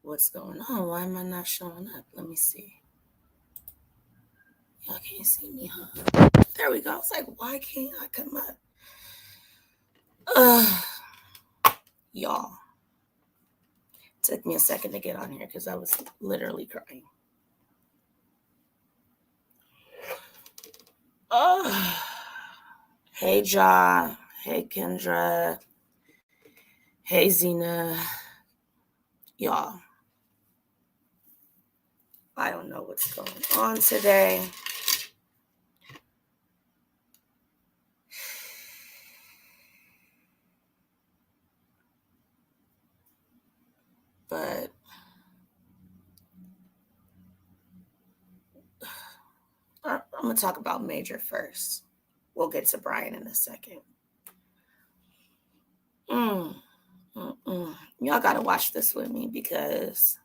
What's going on? Why am I not showing up? Let me see. Y'all can't see me, huh? There we go. I was like, why can't I come up? Y'all. Took me a second to get on here because I was literally crying. Hey, Ja. Hey, Kendra. Hey, Zena. Y'all. I don't know what's going on today. But I'm going to talk about Major first. We'll get to Brian in a second. Y'all got to watch this with me because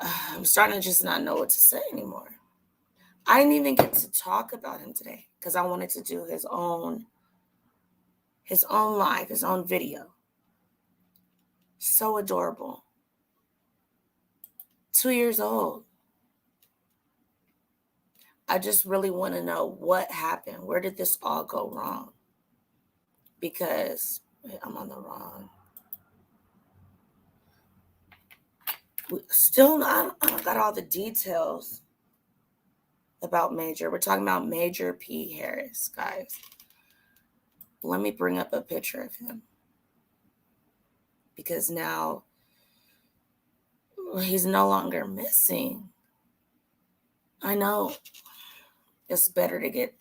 I'm starting to just not know what to say anymore. I didn't even get to talk about him today because I wanted to do his own live, his own video. So adorable. 2 years old. I just really want to know what happened. Where did this all go wrong? Because I'm on the wrong. Still, I don't got all the details about Major. We're talking about Major P. Harris, guys. Let me bring up a picture of him. Because now he's no longer missing. I know it's better to get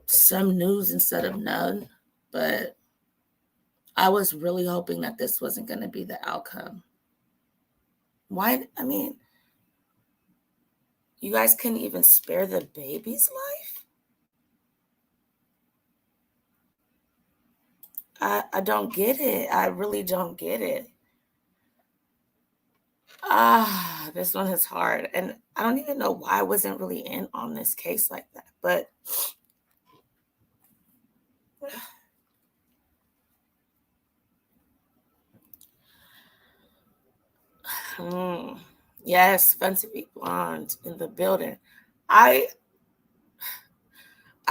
some news instead of none, but I was really hoping that this wasn't going to be the outcome. Why? I mean, you guys couldn't even spare the baby's life? I don't get it. I really don't get it. This one is hard. And I don't even know why I wasn't really in on this case like that. But yes, Fancy Be Blonde in the building. I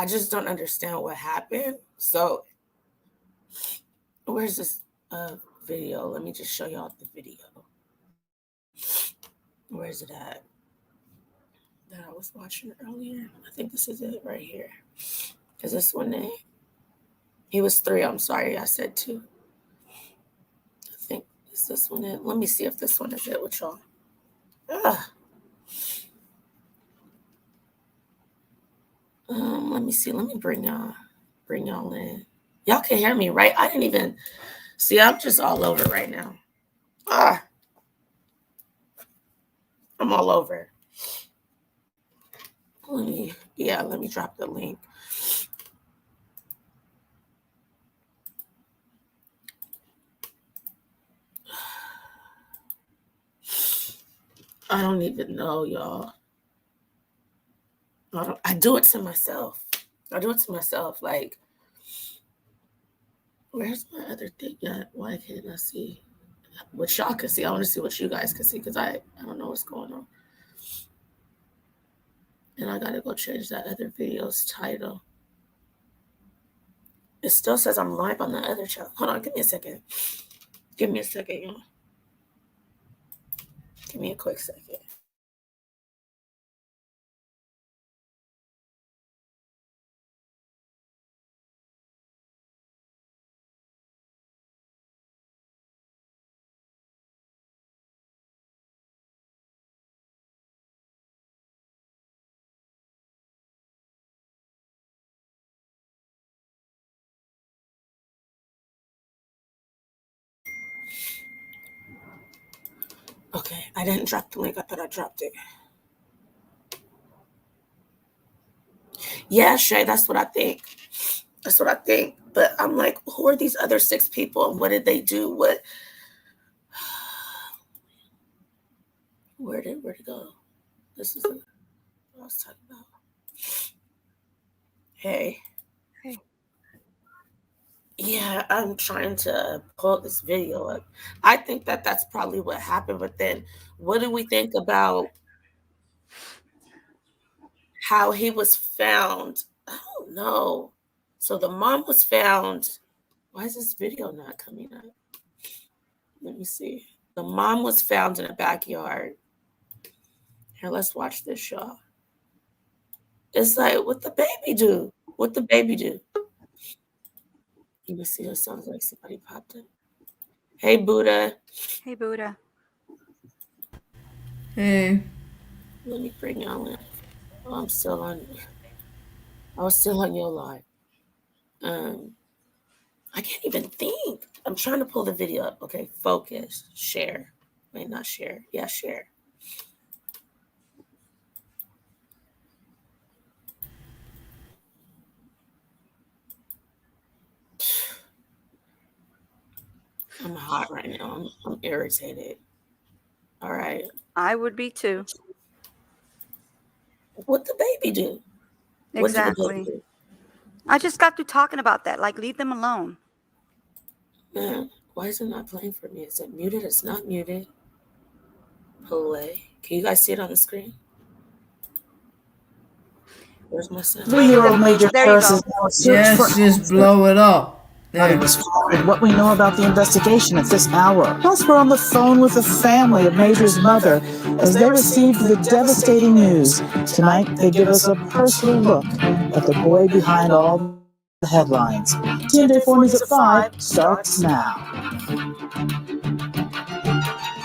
just don't understand what happened. So where's this video? Let me just show y'all the video. Where's it at? That I was watching earlier. I think this is it right here. Is this one? He was 3. I'm sorry, I said 2. I think is this one it? Let me see if this one is it with y'all. Let me see. Let me bring y'all in. Y'all can hear me, right? I didn't even see. I'm just all over right now. I'm all over. Let me drop the link. I don't even know, y'all. I do it to myself. Like, where's my other thing at? Why can't I see what y'all can see? I want to see what you guys can see because I don't know what's going on. And I gotta go change that other video's title. It still says I'm live on the other channel. Hold on, give me a second. Give me a second, y'all. Give me a quick second. Okay, I didn't drop the link. I thought I dropped it. Yeah, Shay, that's what I think. But I'm like, who are these other 6 people? And what did they do? Where'd it go? This is what I was talking about. Hey. Yeah, I'm trying to pull this video up. I think that that's probably what happened, but then what do we think about how he was found? I don't know. So the mom was found. Why is this video not coming up? Let me see. The mom was found in a backyard. Here, let's watch this, y'all. It's like, what the baby do? What the baby do? Let me see. It sounds like somebody popped in. Hey, Buddha. Hey, Buddha. Hey. Let me bring y'all in. Oh, I was still on your live. I can't even think. I'm trying to pull the video up. Okay, focus, share. Wait, not share. Yeah, share. I'm hot right now. I'm irritated. All right. I would be too. What the baby do? What did the baby Exactly. do? I just got through talking about that. Like, leave them alone. Man, why is it not playing for me? Is it muted? It's not muted. Play. Can you guys see it on the screen? Where's my sound? 3-year-old Major There you Harris go. is now searched Yes, for just blow it up. body There. was found and what we know about the investigation at this hour. Plus, we're on the phone with the family of Major's mother as they received the devastating news. Tonight, they give us a personal look at the boy behind all the headlines. TMJ4 News at 5 starts now.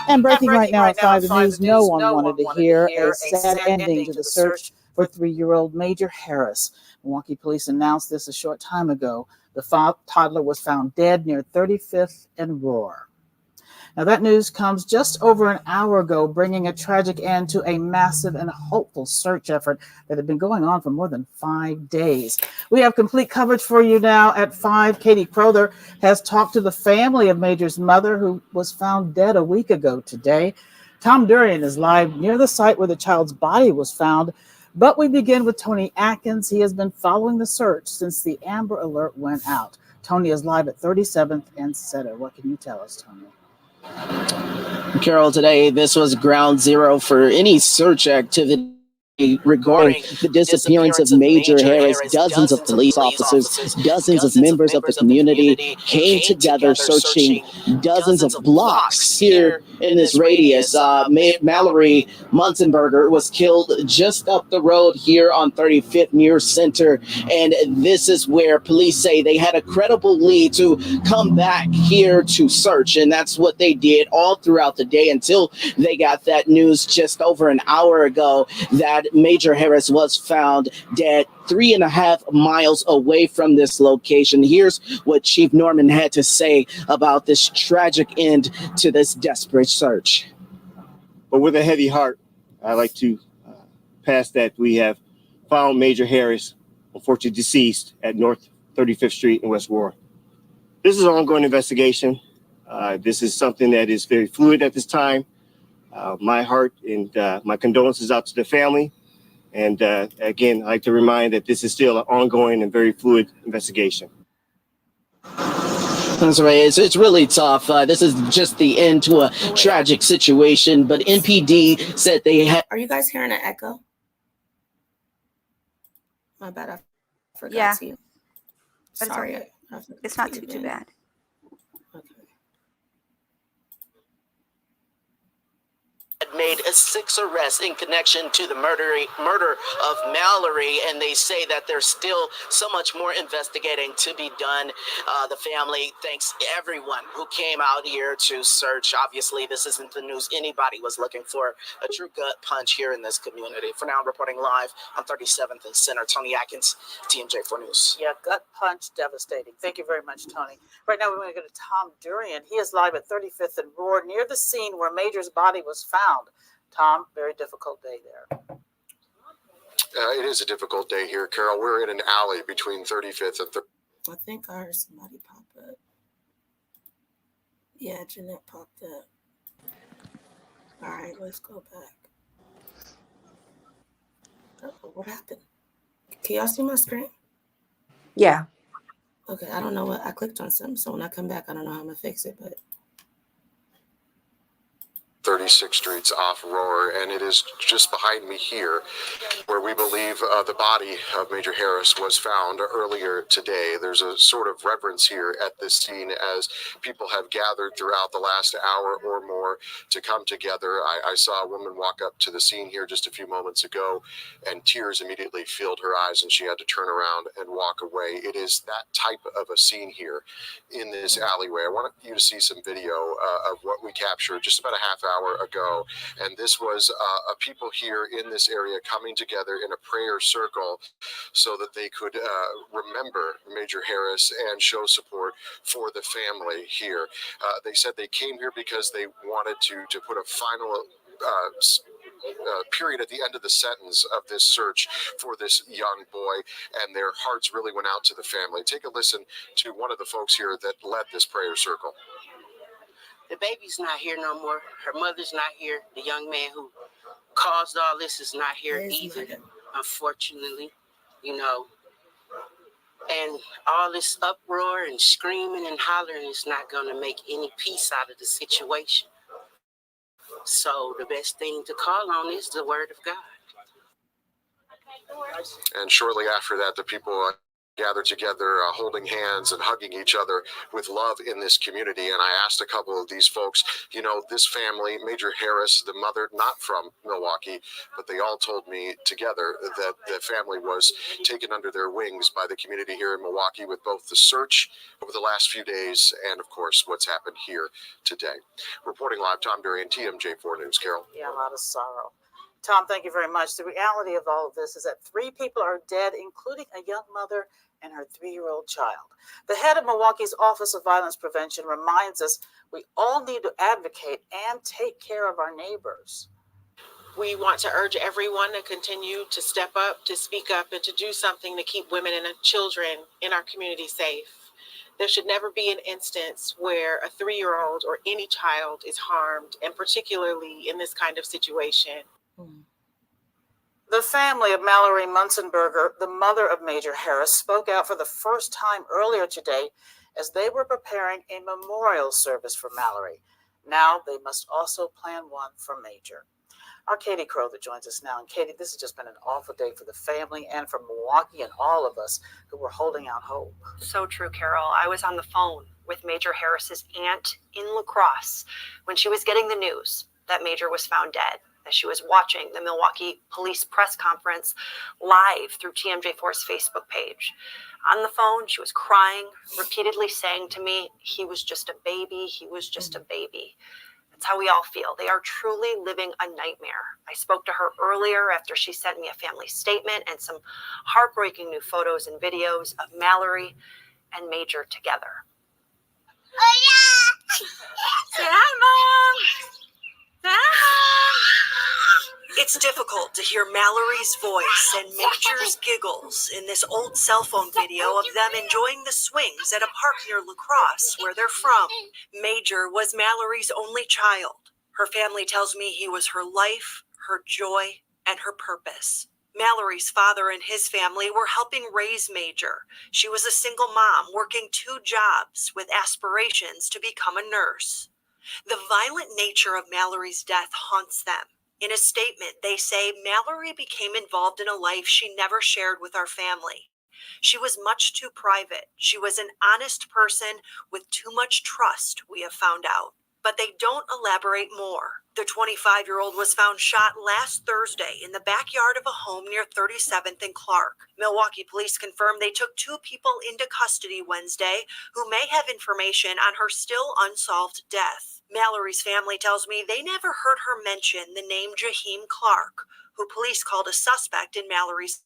And breaking right now at 5 News, no one wanted to hear a sad ending to the search for 3-year-old Major Harris. Milwaukee police announced this a short time ago. The toddler was found dead near 35th and Roar. Now, that news comes just over an hour ago, bringing a tragic end to a massive and hopeful search effort that had been going on for more than 5 days. We have complete coverage for you now at 5. Katie Crowther has talked to the family of Major's mother, who was found dead a week ago today. Tom Durian is live near the site where the child's body was found. But we begin with Tony Atkins. He has been following the search since the Amber Alert went out. Tony is live at 37th and Center. What can you tell us, Tony? Carol, today this was ground zero for any search activity regarding the disappearance of Major Harris. Dozens of police officers, dozens of members of the community came together searching dozens of blocks here in this radius. Mallory Munzenberger was killed just up the road here on 35th near Center, and this is where police say they had a credible lead to come back here to search, and that's what they did all throughout the day until they got that news just over an hour ago that Major Harris was found dead 3.5 miles away from this location. Here's what Chief Norman had to say about this tragic end to this desperate search. But with a heavy heart, I'd like to pass that we have found Major Harris, unfortunately deceased, at North 35th Street in West Warren. This is an ongoing investigation. This is something that is very fluid at this time. My heart and my condolences out to the family. And again, I'd like to remind that this is still an ongoing and very fluid investigation. That's right. It's really tough. This is just the end to a tragic situation. But NPD said they had. Are you guys hearing an echo? My bad. I forgot Yeah. to. But Sorry. it's not too bad. Okay. Made 6 arrests in connection to the murder of Mallory, and they say that there's still so much more investigating to be done. The family thanks everyone who came out here to search. Obviously, this isn't the news anybody was looking for. A true gut punch here in this community. For now, I'm reporting live on 37th and Center. Tony Atkins, TMJ4 News. Yeah, gut punch, devastating. Thank you very much, Tony. Right now, we want to go to Tom Durian. He is live at 35th and Roar, near the scene where Major's body was found. Tom, very difficult day there. It is a difficult day here, Carol. We're in an alley between 35th and 30th. I think I heard somebody pop up. Yeah, Jeanette popped up. All right, let's go back. Oh, what happened? Can y'all see my screen? Yeah. Okay, I don't know what I clicked on something, so when I come back, I don't know how I'm gonna fix it, but 36th Street's off Roar, and it is just behind me here where we believe the body of Major Harris was found earlier today. There's a sort of reverence here at this scene as people have gathered throughout the last hour or more to come together. I saw a woman walk up to the scene here just a few moments ago, and tears immediately filled her eyes, and she had to turn around and walk away. It is that type of a scene here in this alleyway. I want you to see some video of what we captured just about a half hour ago. And this was people here in this area coming together in a prayer circle so that they could remember Major Harris and show support for the family here. They said they came here because they wanted to put a final period at the end of the sentence of this search for this young boy, and their hearts really went out to the family. Take a listen to one of the folks here that led this prayer circle. The baby's not here no more. Her mother's not here. The young man who caused all this is not here either, unfortunately, you know. And all this uproar and screaming and hollering is not going to make any peace out of the situation. So the best thing to call on is the word of God. And shortly after that, the people gathered together, holding hands and hugging each other with love in this community. And I asked a couple of these folks, you know, this family, Major Harris, the mother, not from Milwaukee, but they all told me together that the family was taken under their wings by the community here in Milwaukee with both the search over the last few days and, of course, what's happened here today. Reporting live, Tom Durian, TMJ4 News. Carol. Yeah, a lot of sorrow. Tom, thank you very much. The reality of all of this is that 3 people are dead, including a young mother and her 3-year-old child. The head of Milwaukee's Office of Violence Prevention reminds us we all need to advocate and take care of our neighbors. We want to urge everyone to continue to step up, to speak up, and to do something to keep women and children in our community safe. There should never be an instance where a 3-year-old or any child is harmed, and particularly in this kind of situation. The family of Mallory Munzenberger, the mother of Major Harris, spoke out for the first time earlier today as they were preparing a memorial service for Mallory. Now they must also plan one for Major. Our Katie Crowther joins us now. And Katie, this has just been an awful day for the family and for Milwaukee and all of us who were holding out hope. So true, Carol. I was on the phone with Major Harris's aunt in La Crosse when she was getting the news that Major was found dead, as she was watching the Milwaukee police press conference live through TMJ4's Facebook page. On the phone, she was crying, repeatedly saying to me, he was just a baby, he was just a baby. That's how we all feel. They are truly living a nightmare. I spoke to her earlier after she sent me a family statement and some heartbreaking new photos and videos of Mallory and Major together. Oh, yeah! Say hi, Mom! It's difficult to hear Mallory's voice and Major's giggles in this old cell phone video of them enjoying the swings at a park near La Crosse, where they're from. Major was Mallory's only child. Her family tells me he was her life, her joy, and her purpose. Mallory's father and his family were helping raise Major. She was a single mom working 2 jobs with aspirations to become a nurse. The violent nature of Mallory's death haunts them. In a statement, they say Mallory became involved in a life she never shared with our family. She was much too private. She was an honest person with too much trust, we have found out. But they don't elaborate more. The 25-year-old was found shot last Thursday in the backyard of a home near 37th and Clark. Milwaukee police confirmed they took 2 people into custody Wednesday who may have information on her still unsolved death. Mallory's family tells me they never heard her mention the name Jaheim Clark, who police called a suspect in Mallory's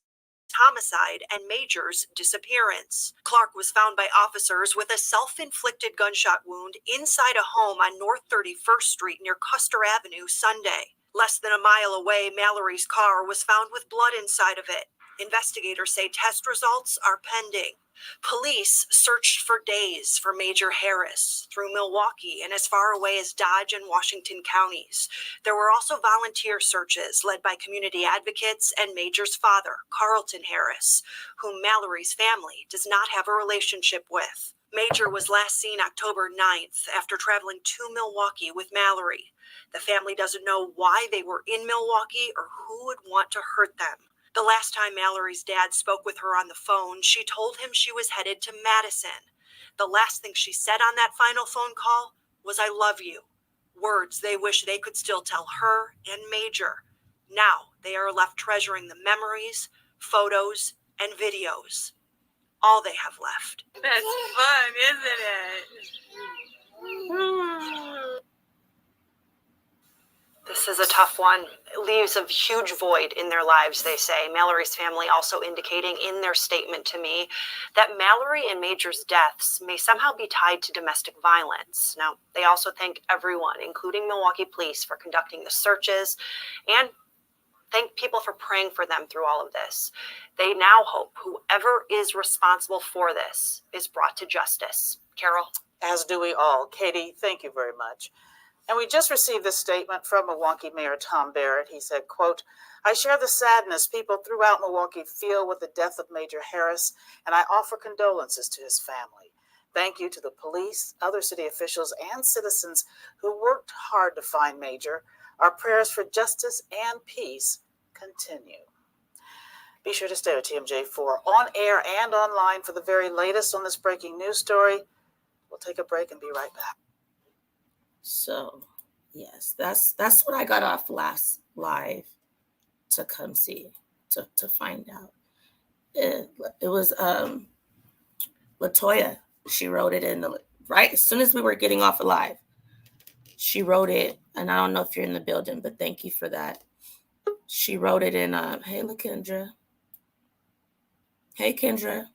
homicide and Major's disappearance. Clark was found by officers with a self-inflicted gunshot wound inside a home on North 31st Street near Custer Avenue Sunday. Less than a mile away, Mallory's car was found with blood inside of it. Investigators say test results are pending. Police searched for days for Major Harris through Milwaukee and as far away as Dodge and Washington counties. There were also volunteer searches led by community advocates and Major's father, Carlton Harris, whom Mallory's family does not have a relationship with. Major was last seen October 9th after traveling to Milwaukee with Mallory. The family doesn't know why they were in Milwaukee or who would want to hurt them. The last time Mallory's dad spoke with her on the phone, she told him she was headed to Madison. The last thing she said on that final phone call was, "I love you." Words they wish they could still tell her and Major. Now they are left treasuring the memories, photos, and videos. All they have left. That's fun, isn't it? This is a tough one. It leaves a huge void in their lives, they say. Mallory's family also indicating in their statement to me that Mallory and Major's deaths may somehow be tied to domestic violence. Now, they also thank everyone, including Milwaukee police, for conducting the searches and thank people for praying for them through all of this. They now hope whoever is responsible for this is brought to justice. Carol? As do we all. Katie, thank you very much. And we just received this statement from Milwaukee Mayor Tom Barrett. He said, quote, "I share the sadness people throughout Milwaukee feel with the death of Major Harris, and I offer condolences to his family. Thank you to the police, other city officials, and citizens who worked hard to find Major. Our prayers for justice and peace continue." Be sure to stay with TMJ4 on air and online for the very latest on this breaking news story. We'll take a break and be right back. So, yes, that's what I got off last live to come see, to find out. It was Latoya. She wrote it in right as soon as we were getting off live. She wrote it, and I don't know if you're in the building, but thank you for that. She wrote it in hey LaKendra. Hey Kendra.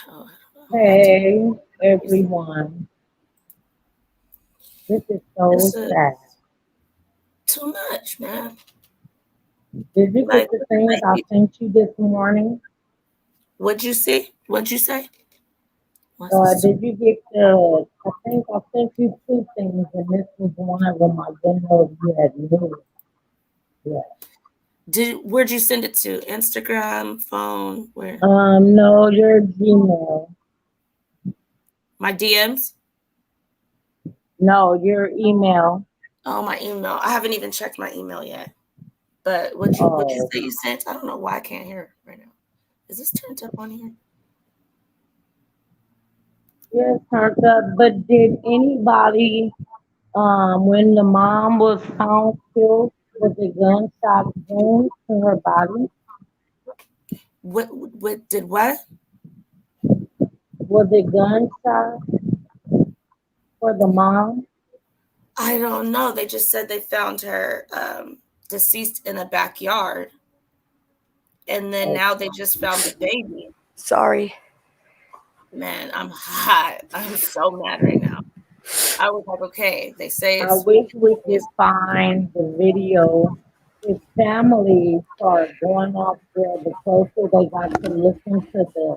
Oh, hey everyone. This is so sad. Too much, man. Did you get the thing that I sent you this morning? What'd you see? What'd you say? Did you get I think I sent you two things, and this was one of them. I didn't know if you had knew. Yeah. Where'd you send it to? Instagram, phone, where? No, your Gmail. My DMs? No, your email. Oh, my email. I haven't even checked my email yet. But what'd you say you sent? I don't know why I can't hear it right now. Is this turned up on here? Yes, turned up. But did anybody, when the mom was found killed, was a gunshot wound to her body? What did what? Was it gunshot for the mom? I don't know. They just said they found her deceased in a backyard. And then now they just found the baby. Sorry. Man, I'm hot. I'm so mad right now. I was like, okay, they say it's... I wish we could find the video. His family started going off there the closer they got to listen to the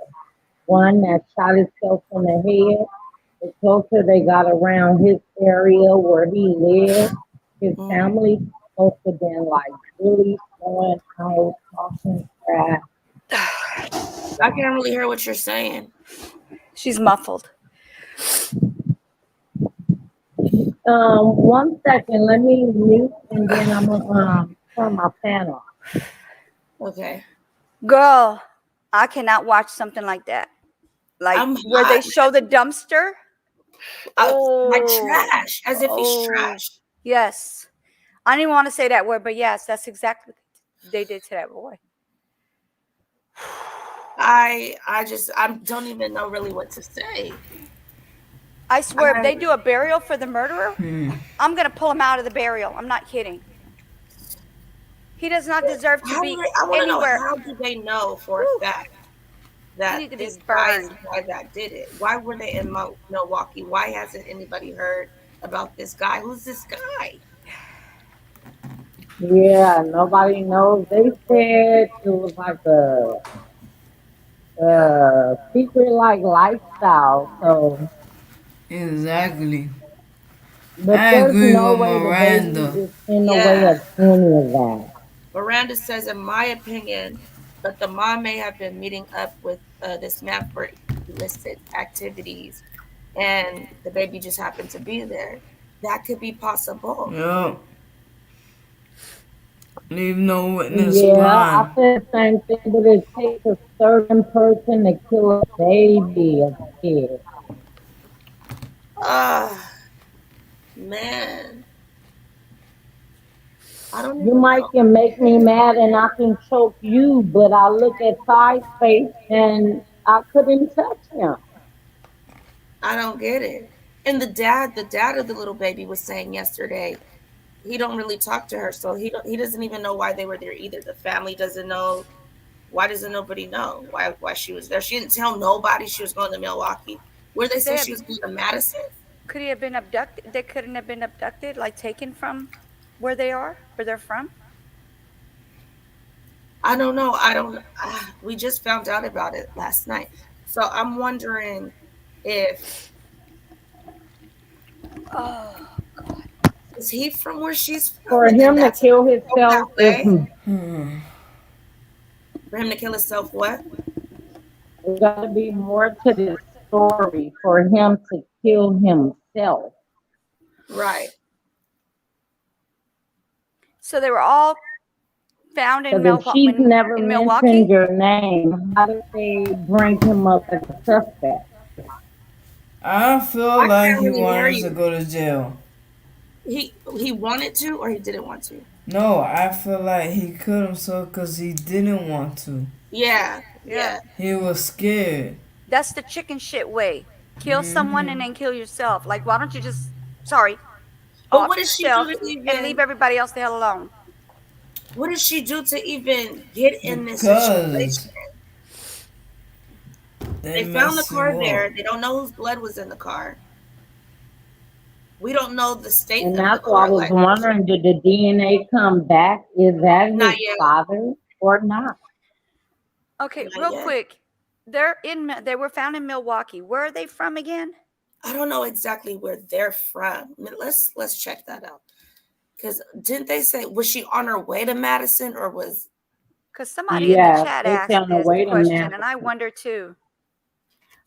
one that shot himself in the head. The closer they got around his area where he lived, his family supposed to have been like really going out, talking crap. I can't really hear what you're saying. She's muffled. 1 second, let me mute and then I'm gonna turn my fan off. Okay. Girl, I cannot watch something like that. Like where they show the dumpster. Like trash, as if he's trash. Yes. I didn't want to say that word, but yes, that's exactly what they did to that boy. I don't even know really what to say. I swear, if they do a burial for the murderer, I'm going to pull him out of the burial. I'm not kidding. He does not deserve to be anywhere. How do they know for a fact that this guy is the guy that did it? Why were they in Milwaukee? Why hasn't anybody heard about this guy? Who's this guy? Yeah, nobody knows. They said it was like a secret like lifestyle. So, Exactly. but I there's agree no with way the baby Miranda. is in the way Yeah. of any of that. Miranda says, in my opinion, but the mom may have been meeting up with this man for illicit activities, and the baby just happened to be there. That could be possible. Yup. Leave no witness Yeah, I blind. said the same thing, but it takes a certain person to kill a baby, a kid. Ah, man, I don't You even might know. can make me mad and I can choke you, but I look at Ty's face and I couldn't touch him. I don't get it. And the dad of the little baby was saying yesterday, he don't really talk to her, so he doesn't even know why they were there either. The family doesn't know. Why doesn't nobody know why she was there? She didn't tell nobody she was going to Milwaukee. Where they Could say they she have? was going to Madison? Could he have been abducted? They couldn't have been abducted, like taken from where they are, where they're from. I don't know. I don't. We just found out about it last night, so I'm wondering if Oh, is he from where she's from, For and then him to that's kill go that himself is way for him to kill himself. What? got to be more to this story for him to kill himself. Right. so they were all found in Because if she's never in mentioned Milwaukee. your name, how did they bring him up as a suspect? I feel I like can't he really hear wanted to you. go to jail. He wanted to, or he didn't want to. No, I feel like he killed himself because he didn't want to. Yeah. Yeah, Yeah. He was scared. that's the chicken shit way. Kill someone and Hmm. then kill yourself. Like, why don't you just, sorry, But off what did she do yourself to and leave even? everybody else the hell alone? What did she do to even get in this Because situation? they They found the messed car him up. there. They don't know whose blood was in the car. We don't know the state And of the that's why I car. was Like, wondering, did the DNA come back? Is that not his yet. father or not? Okay, Not real yet. quick. They were found in Milwaukee. Where are they from again? I don't know exactly where they're from. I mean, let's check that out. Because didn't they say, was she on her way to Madison, or was? Because somebody in the Yes, chat they asked found a this way to question, and Madison. I wonder too.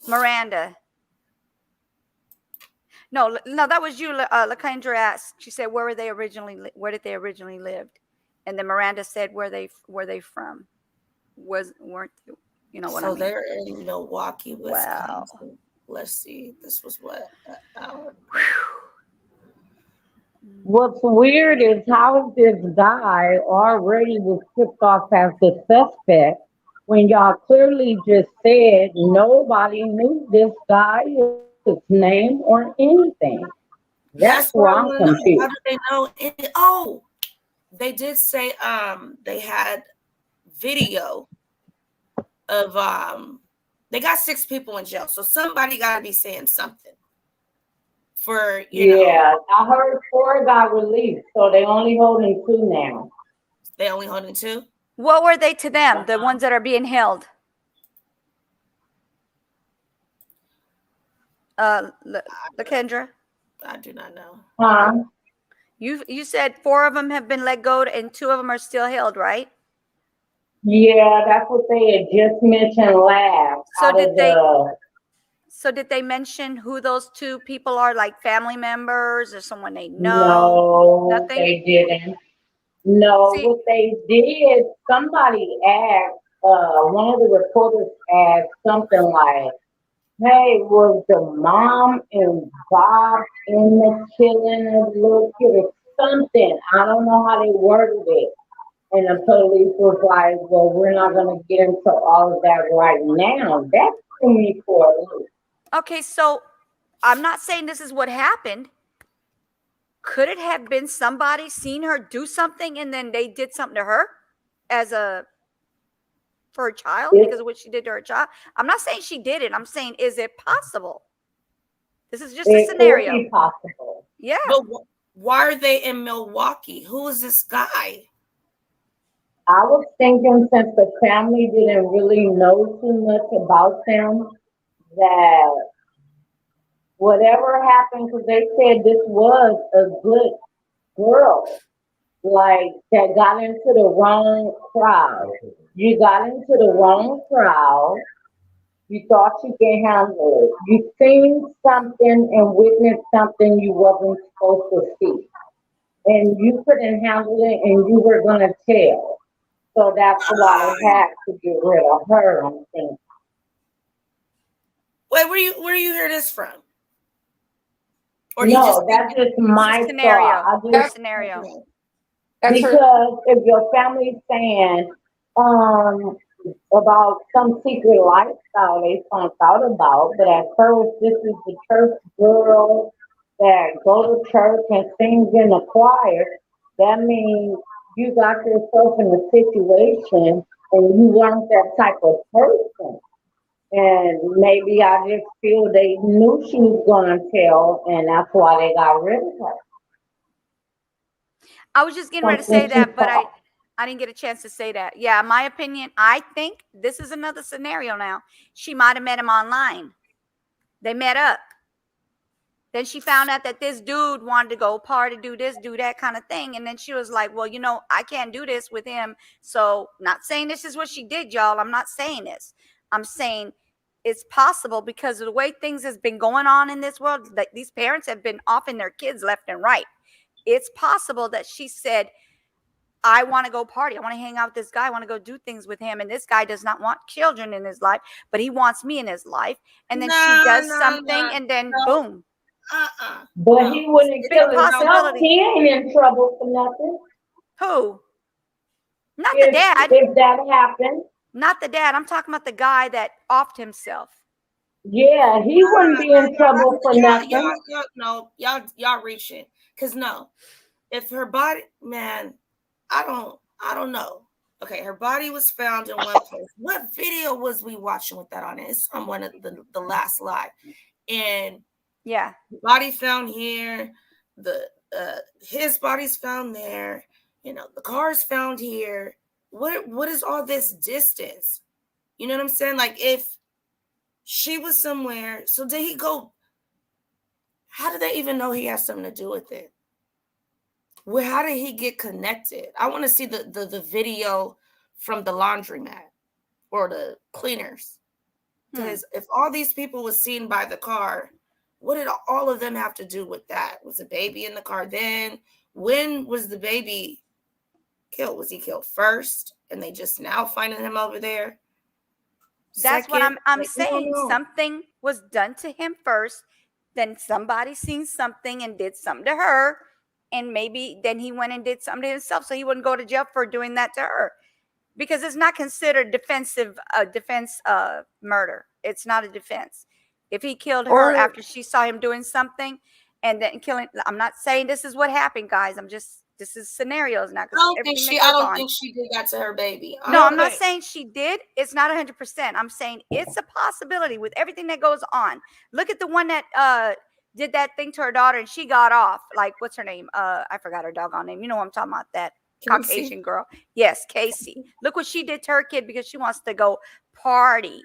Miranda. No, that was you. Lakendra asked. She said, "Where were they originally? Where did they originally live?" And then Miranda said, "Where they from? Weren't you know what I So mean?" they're in Milwaukee, Wow. Wisconsin. Let's see. This was what, an hour. What's weird is how this guy already was tipped off as the suspect when y'all clearly just said nobody knew this guy, his name, or anything. That's That's what where I I'm want to know. How confused. do they know? Oh, they did say they had video of they got 6 people in jail, so somebody got to be saying something for Yeah, I heard four got released, so they only holding two now. they only holding 2. What were they to them? The ones that are being held. Lakendra, I do not know. Huh? you said 4 of them have been let go and 2 of them are still held, right? Yeah, that's what they had just mentioned last. So Out of the did they mention who those 2 people are, like family members or someone they know? no, Nothing. they didn't. No, See, what they did, somebody asked, one of the reporters asked something like, hey, was the mom involved in the killing of the little kid or something? I don't know how they worded it. And the police was like, well, we're not going to get into all of that right now. That threw me for a loop. okay, so I'm not saying this is what happened. Could it have been somebody seen her do something and then they did something to her for her child because of what she did to her child? I'm not saying she did it. I'm saying, is it possible? This is just a It could scenario. be possible. Yeah. But Why are they in Milwaukee? Who is this guy? I was thinking since the family didn't really know too much about them, that whatever happened, because they said this was a good girl, like that got into the wrong crowd. You got into the wrong crowd. You thought you can handle it. You seen something and witnessed something you wasn't supposed to see. And you couldn't handle it and you were gonna tell. So that's why they had to get rid of her, I'm thinking. Wait, where do you hear this from? Or no, that's just my thought. I just scenario. because if your family's saying about some secret lifestyle they found out about, but at first this is the church girl that go to church and sings in the choir, that means you got yourself in a situation and you weren't that type of person. And maybe I just feel they knew she was gonna tell and that's why they got rid of her. I was just getting ready to say that, but I didn't get a chance to say that. Yeah, my opinion, I think this is another scenario now. She might have met him online. They met up. Then she found out that this dude wanted to go party, do this, do that kind of thing. And then she was like, well, I can't do this with him. So not saying this is what she did, y'all. I'm not saying this. I'm saying it's possible because of the way things has been going on in this world, that these parents have been offing their kids left and right. It's possible that she said, I want to go party. I want to hang out with this guy. I want to go do things with him. And this guy does not want children in his life, but he wants me in his life. And then she does something and then boom. But he wouldn't kill himself. He ain't in trouble for nothing. Who? Not the dad. If that happened. Not the dad. I'm talking about the guy that offed himself. Yeah, he wouldn't be in trouble for nothing. Y'all reaching. Because no, if her body, man, I don't know. Okay, her body was found in one place. What video was we watching with that on it? It's on one of the last live. And yeah, the body found here, his body's found there, the car's found here. What is all this distance? You know what I'm saying? Like if she was somewhere, so did he go? How did they even know he has something to do with it? How did he get connected? I want to see the video from the laundromat or the cleaners. Because if all these people was seen by the car, what did all of them have to do with that? Was the baby in the car then? When was the baby killed? Was he killed first and they just now finding him over there? That's what I'm saying. Something was done to him first, then somebody seen something and did something to her, and maybe then he went and did something to himself so he wouldn't go to jail for doing that to her. Because it's not considered defense murder. It's not a defense. If he killed her after she saw him doing something and then killing, I'm not saying this is what happened, guys. This is scenarios now. I don't think she did that to her baby. No, I'm not saying she did. It's not 100%. I'm saying it's a possibility with everything that goes on. Look at the one that did that thing to her daughter and she got off. Like, what's her name? I forgot her doggone name. You know what I'm talking about, that Caucasian girl. Yes, Casey. Look what she did to her kid because she wants to go party.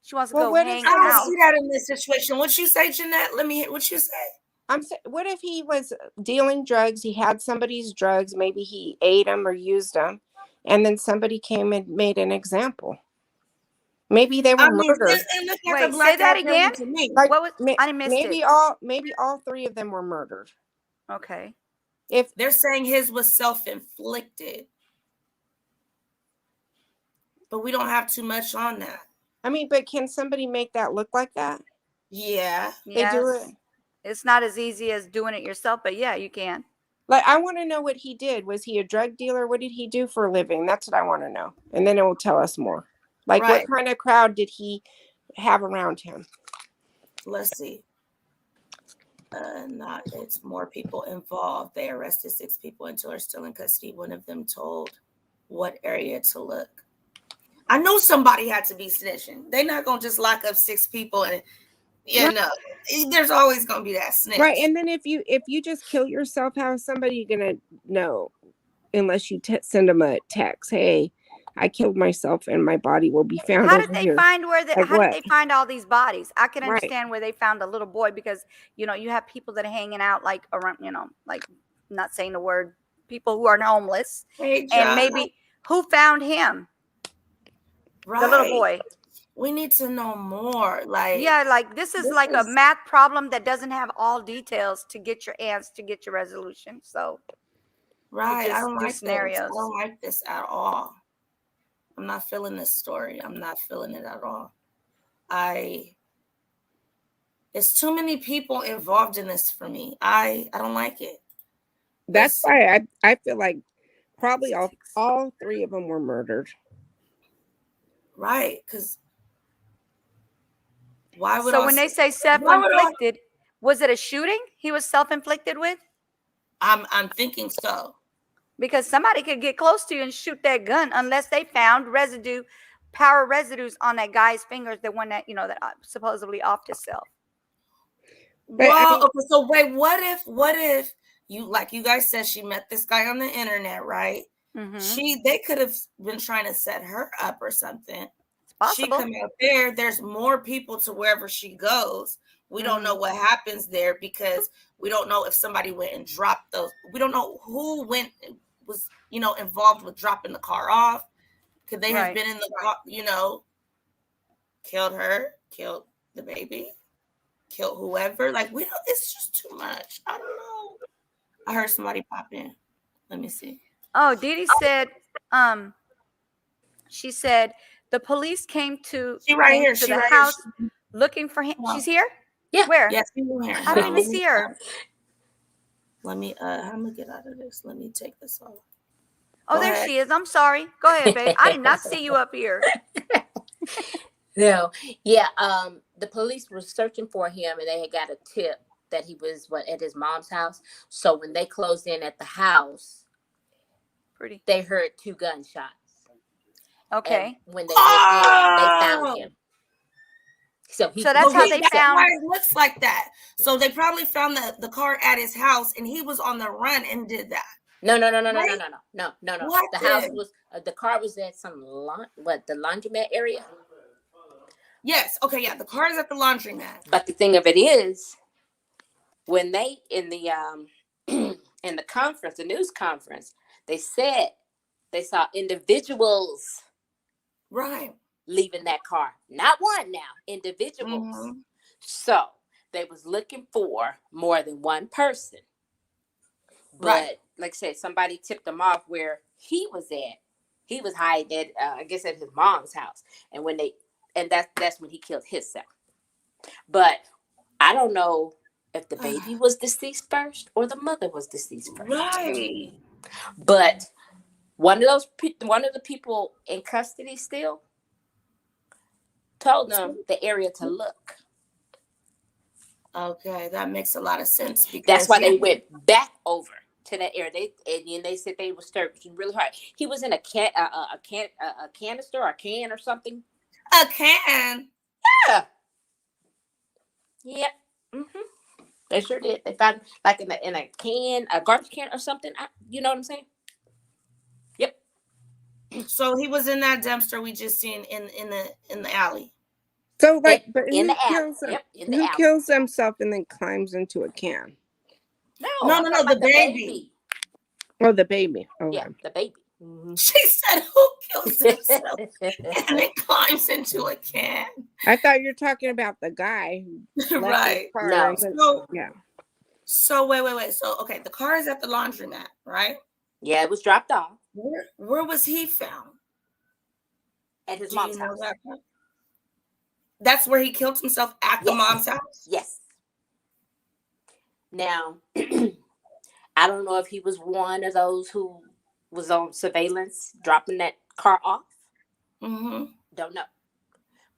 She wants to go hang out. I don't see that in this situation. What you say, Jeanette? Let me hear what you say. What if he was dealing drugs? He had somebody's drugs. Maybe he ate them or used them. And then somebody came and made an example. Maybe they were murdered. Wait, say that again? Like, what was, I missed it. Maybe all three of them were murdered. Okay. If they're saying his was self-inflicted, but we don't have too much on that. I mean, but can somebody make that look like that? Yeah. They do it. It's not as easy as doing it yourself, but yeah, you can. Like, I want to know what he did. Was he a drug dealer? What did he do for a living? That's what I want to know. And then it will tell us more. Like, what kind of crowd did he have around him? Let's see. It's more people involved. They arrested 6 people and 2 are still in custody. One of them told what area to look. I know somebody had to be snitching. They're not going to just lock up 6 people and Yeah, no. There's always gonna be that snitch. Right, and then if you just kill yourself, how is somebody gonna know unless you send them a text? Hey, I killed myself, and my body will be found How over did they here. find where they? Like How did what? they find all these bodies? I can Right. understand where they found a little boy because you have people that are hanging out like around, like not saying the word, people who are homeless, Hey, and John. maybe who found him, Right. the little boy. We need to know more. Like, Yeah, like this is like a math problem that doesn't have all details to get your resolution. So right. I just don't do like this. I scenarios. don't like this at all. I'm not feeling this story. I'm not feeling it at all. It's too many people involved in this for me. I don't like it. That's why I feel like probably all three of them were murdered. Right, because why would So when they say self-inflicted, was it a shooting he was self-inflicted with? I'm thinking so. Because somebody could get close to you and shoot that gun unless they found power residues on that guy's fingers, the one that that supposedly offed himself. Well, okay, so wait, what if you, like you guys said, she met this guy on the internet, right? Mm-hmm. They could have been trying to set her up or something. It's possible. She come out there. There's more people to wherever she goes. We don't know what happens there because we don't know if somebody went and dropped those. We don't know who was involved with dropping the car off. Could they have been in the car? Killed her, killed the baby, killed whoever. Like, we don't. It's just too much. I don't know. I heard somebody pop in. Let me see. Oh, Didi said. She said the police came to the house looking for him. She's here. Yeah. Where? Yes, she's here. I don't even see her. Let me. I'm gonna get out of this. Let me take this off. Oh, there she is. I'm sorry. Go ahead, babe. I did not see you up here. No, yeah. The police were searching for him, and they had got a tip that he was at his mom's house. So when they closed in at the house, they heard 2 gunshots. Okay. And when they went in, they found him. So that's how they found. Why it looks like that. So they probably found the car at his house, and he was on the run and did that. No. What the house was the car was at some the laundromat area. Yes. Okay. Yeah. The car is at the laundromat. But the thing of it is, when they in the in the conference, the news conference, they said they saw individuals leaving that car. Not one now, individuals. Mm-hmm. So they was looking for more than one person. But like I said, somebody tipped them off where he was at. He was hiding at I guess at his mom's house. And that's when he killed himself. But I don't know if the baby was deceased first or the mother was deceased first. Right. But one of the people in custody still told them the area to look. Okay, that makes a lot of sense. Because that's why they went back over to that area. They said they were searching really hard. He was in a canister or a can or something. A can. Yeah. Yep. Mm-hmm. They sure did. They found like in a can, a garbage can or something. You know what I'm saying? Yep. So he was in that dumpster we just seen in the alley. So like, but in the kills alley. Who kills himself and then climbs into a can? No, the baby. Oh, the baby. Oh, yeah, the baby. Mm-hmm. She said, "Who kills himself and then climbs into a can?" I thought you were talking about the guy. Right. No. Yeah. So wait. So okay, the car is at the laundromat, right? Yeah, it was dropped off. Where was he found? At his mom's house. That's where he killed himself, at the mom's house? Yes. Now, I don't know if he was one of those who was on surveillance dropping that car off. Mm-hmm. Don't know.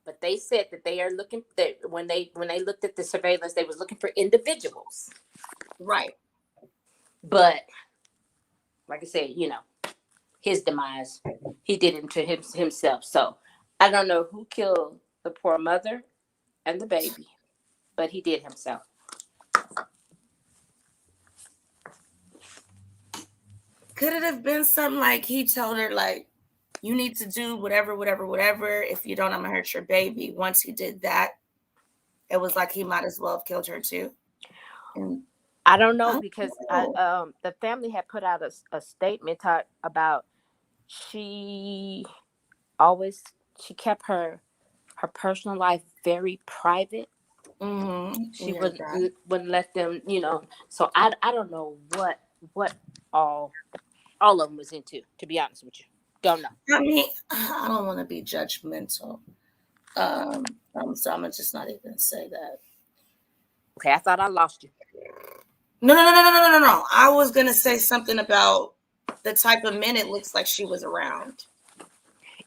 But they said that they are looking, that when they looked at the surveillance, they was looking for individuals. Right. But like I said, his demise, he did it to himself. So I don't know who killed the poor mother and the baby. but he did himself. Could it have been something like he told her, like, you need to do whatever, whatever, whatever. If you don't, I'm gonna hurt your baby. Once he did that, it was like he might as well have killed her too. And I don't know because the family had put out a statement about she kept her personal life very private. She wouldn't let them, So I don't know what all of them was into. To be honest with you, don't know. I mean, I don't want to be judgmental, so I'm just not even say that. Okay, I thought I lost you. No. I was gonna say something about the type of men it looks like she was around.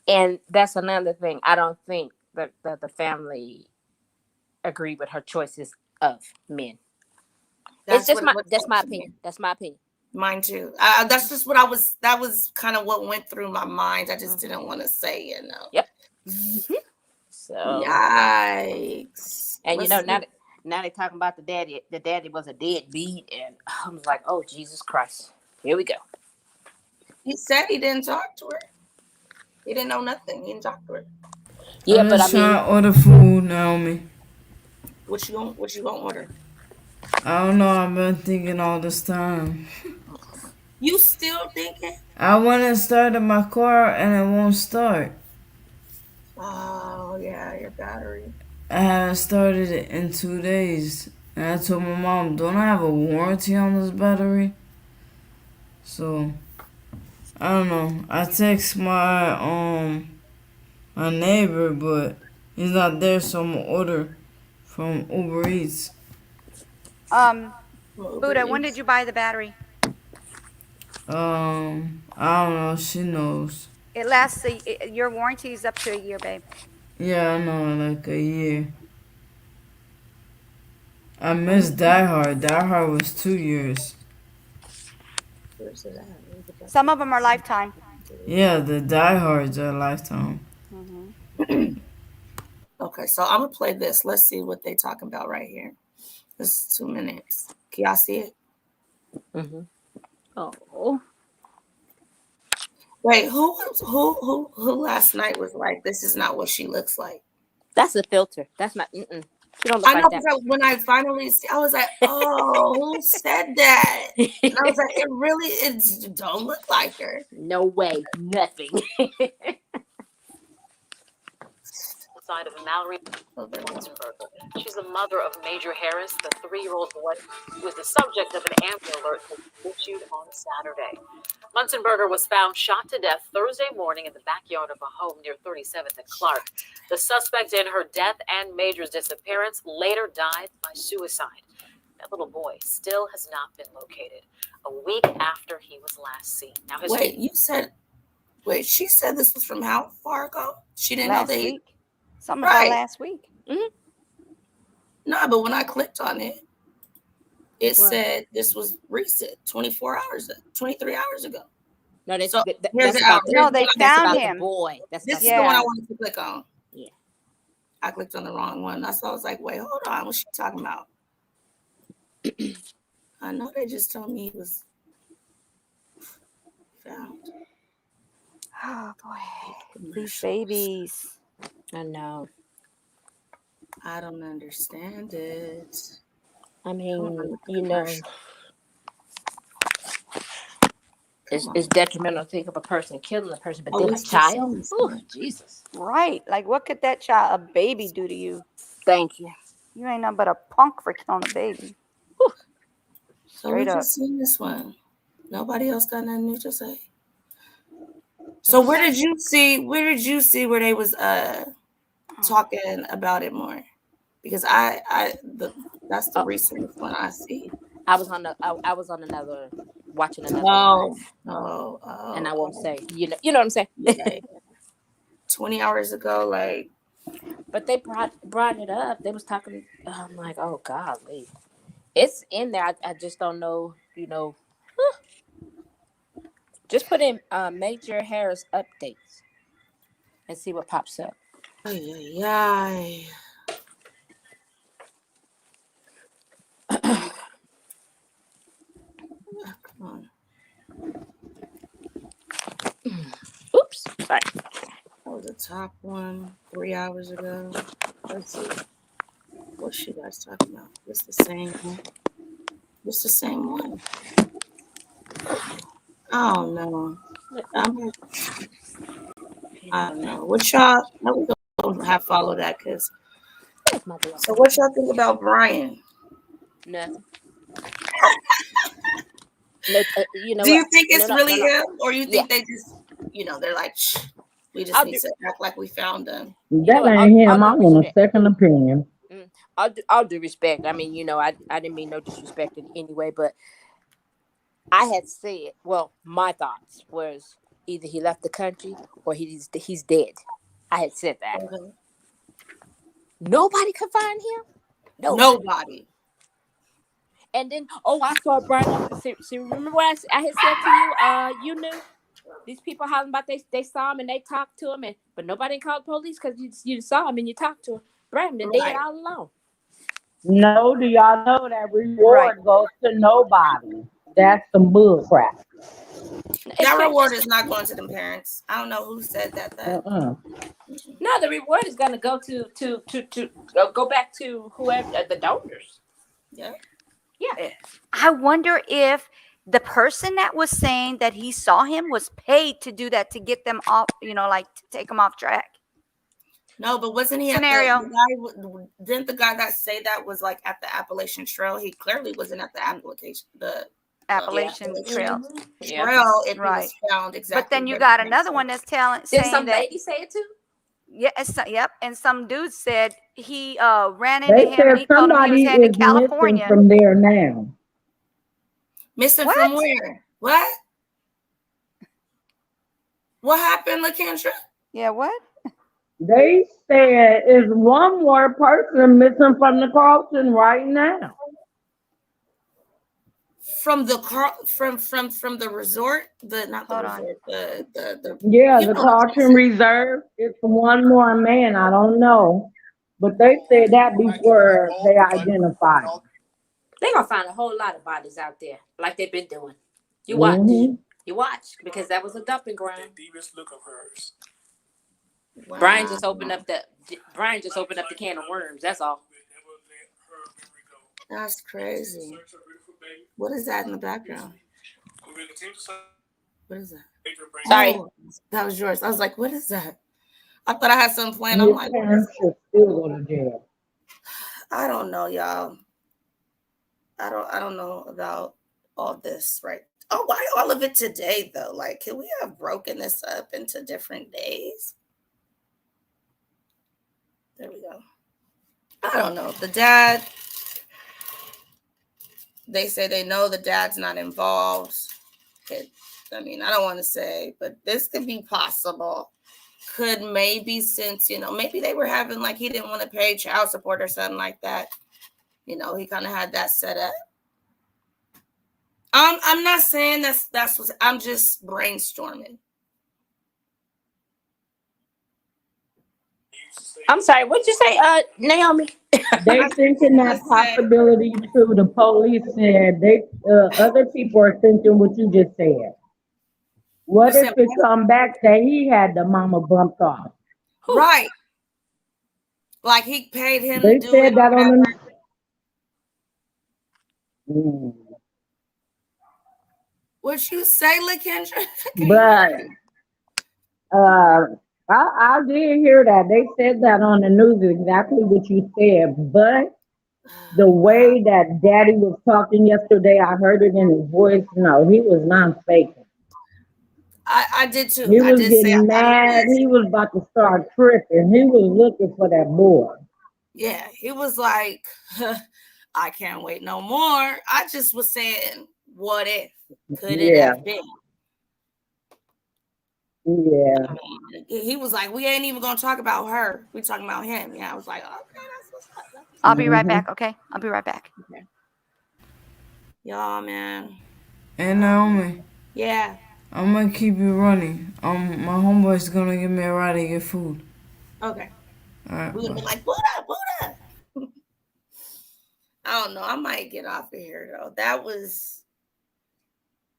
And that's another thing. I don't think that the family agreed with her choices of men. That's my opinion. That's my opinion. Mine too. That's just what that was kind of what went through my mind. I just didn't want to say, Yep. So yikes. And now they're talking about the daddy. The daddy was a deadbeat, and I was like, oh Jesus Christ. Here we go. He said he didn't talk to her. He didn't know nothing. He didn't talk to her. Yeah, I'm just trying to order food, Naomi. What you gonna order? I don't know. I've been thinking all this time. You still thinking? I went and started my car and it won't start. Oh yeah, your battery. I haven't started it in 2 days. And I told my mom, don't I have a warranty on this battery? So I don't know. I text my neighbor, but he's not there, so I'm gonna order from Uber Eats. Buddha, when did you buy the battery? I don't know. She knows. It lasts your warranty is up to a year, babe. Yeah, I know, like a year. I missed Die Hard. Die Hard was 2 years. Some of them are lifetime. Yeah, the Die Hards are lifetime. Okay, so I'm gonna play this. Let's see what they talking about right here. This is 2 minutes. Can y'all see it? Oh. Wait, who last night was like, this is not what she looks like? That's a filter. That's not. She don't look I know, like that. because when I finally, I was like, oh, who said that? And I was like, it don't look like her. No way, nothing. Side of Mallory. She's the mother of Major Harris, the 3-year-old boy who was the subject of an Amber Alert that was issued on Saturday. Munzenberger was found shot to death Thursday morning in the backyard of a home near 37th and Clark. The suspect in her death and Major's disappearance later died by suicide. That little boy still has not been located a week after he was last seen. Now, she said this was from how far ago? She didn't last know week. Something about last week. No, but when I clicked on it, it said this was recent, 23 hours ago. No, they found him. The boy. This is the one I wanted to click on. Yeah. I clicked on the wrong one. That's why I was like, wait, hold on. What's she talking about? I know they just told me he was found. Oh, boy. These babies. I know. I don't understand it. I mean, it's detrimental to think of a person killing a person, but then a child? Oh, Jesus. Right. Like, what could that child, a baby, do to you? Thank you. You ain't nothing but a punk for killing a baby. Whew. So we Straight up. just seen this one. Nobody else got nothing new to say. So where did you see where they was talking about it more? Because that's the recent one I see. I was on another watching another live. And I won't say, you know what I'm saying? Yeah. 20 hours ago, like. But they brought it up. They was talking. I'm like, oh golly, it's in there. I just don't know. Just put in Major Harris updates and see what pops up. Yeah. top one 3 hours ago. Let's see. What's you guys talking about? It's the same one. It's the same one. I don't know. I don't know. What y'all? We don't have follow that because. So what y'all think about Brian? Nothing. You know. Do you think it's really him, or you think they just, they're like, we just need to act like we found them? That ain't him. I want a second opinion. I'll do respect. I mean, I didn't mean no disrespect in any way, but I had said, well, my thoughts was either he left the country or he's dead. I had said that. Okay. Nobody could find him. Nobody. And then, I saw Brian up. See, remember what I had said to you? You knew these people hollering about they saw him and they talked to him, but nobody called the police because you saw him and you talked to him. Brian been dead all along. No, do y'all know that reward goes to nobody? That's some bull crap. That reward is not going to them parents. I don't know who said that. No, the reward is going to go to go back to whoever the donors. Yeah. Yeah. I wonder if the person that was saying that he saw him was paid to do that, to get them off, like to take them off track. No, but wasn't he scenario? Didn't the guy that say that was like at the Appalachian Trail? He clearly wasn't at the Appalachian Trail. If he was found exactly. But then you got another one that's saying some that lady say it too. Yeah, yep. And some dude said he ran into him. Said And he told him he was heading to California. Missing from there now. Missing from where? What? What happened, LaKendra? Yeah, what? They said is one more person missing from the crossing right now. From the from the resort, the caution reserve. It's one more man. I don't know, but they said that before they identified. They're gonna find a whole lot of bodies out there, like they've been doing. You watch, because that was a dumping ground. Look of hers. Wow. Brian just opened up the can of worms. That's all. That's crazy. What is that in the background? What is that? Sorry. Oh, that was yours. I was like, what is that? I thought I had something playing. I'm like, should still go to jail. I don't know, y'all. I don't know about all this, right? Oh, why all of it today though? Like, can we have broken this up into different days? There we go. I don't know. The dad, they say they know the dad's not involved. I mean, I don't want to say, but this could be possible. Could maybe, since, maybe they were having, like, he didn't want to pay child support or something like that. He kind of had that set up. I'm not saying that's what I'm just brainstorming. I'm sorry, what'd you say, Naomi? They thinking that possibility too. The police said other people are thinking what you just said. What if it come back that he had the mama bumped off? Right. Like he paid him they to do said it. That on the What you say, LaKendra? But I did hear that. They said that on the news, exactly what you said. But the way that Daddy was talking yesterday, I heard it in his voice. No, he was not faking. I did too. He was getting mad. He was about to start tripping. He was looking for that boy. Yeah, he was like, I can't wait no more. I just was saying, what if? Could it have been? Yeah. He was like, we ain't even going to talk about her. We talking about him. Yeah, I was like, okay, that's what's up. I'll be right back, okay? I'll be right back. Okay. Y'all, man. And Naomi. Yeah. I'm gonna keep you running. My homeboy's gonna give me a ride to get food. Okay. All right. We're gonna be like, Buddha. I don't know. I might get off of here though. That was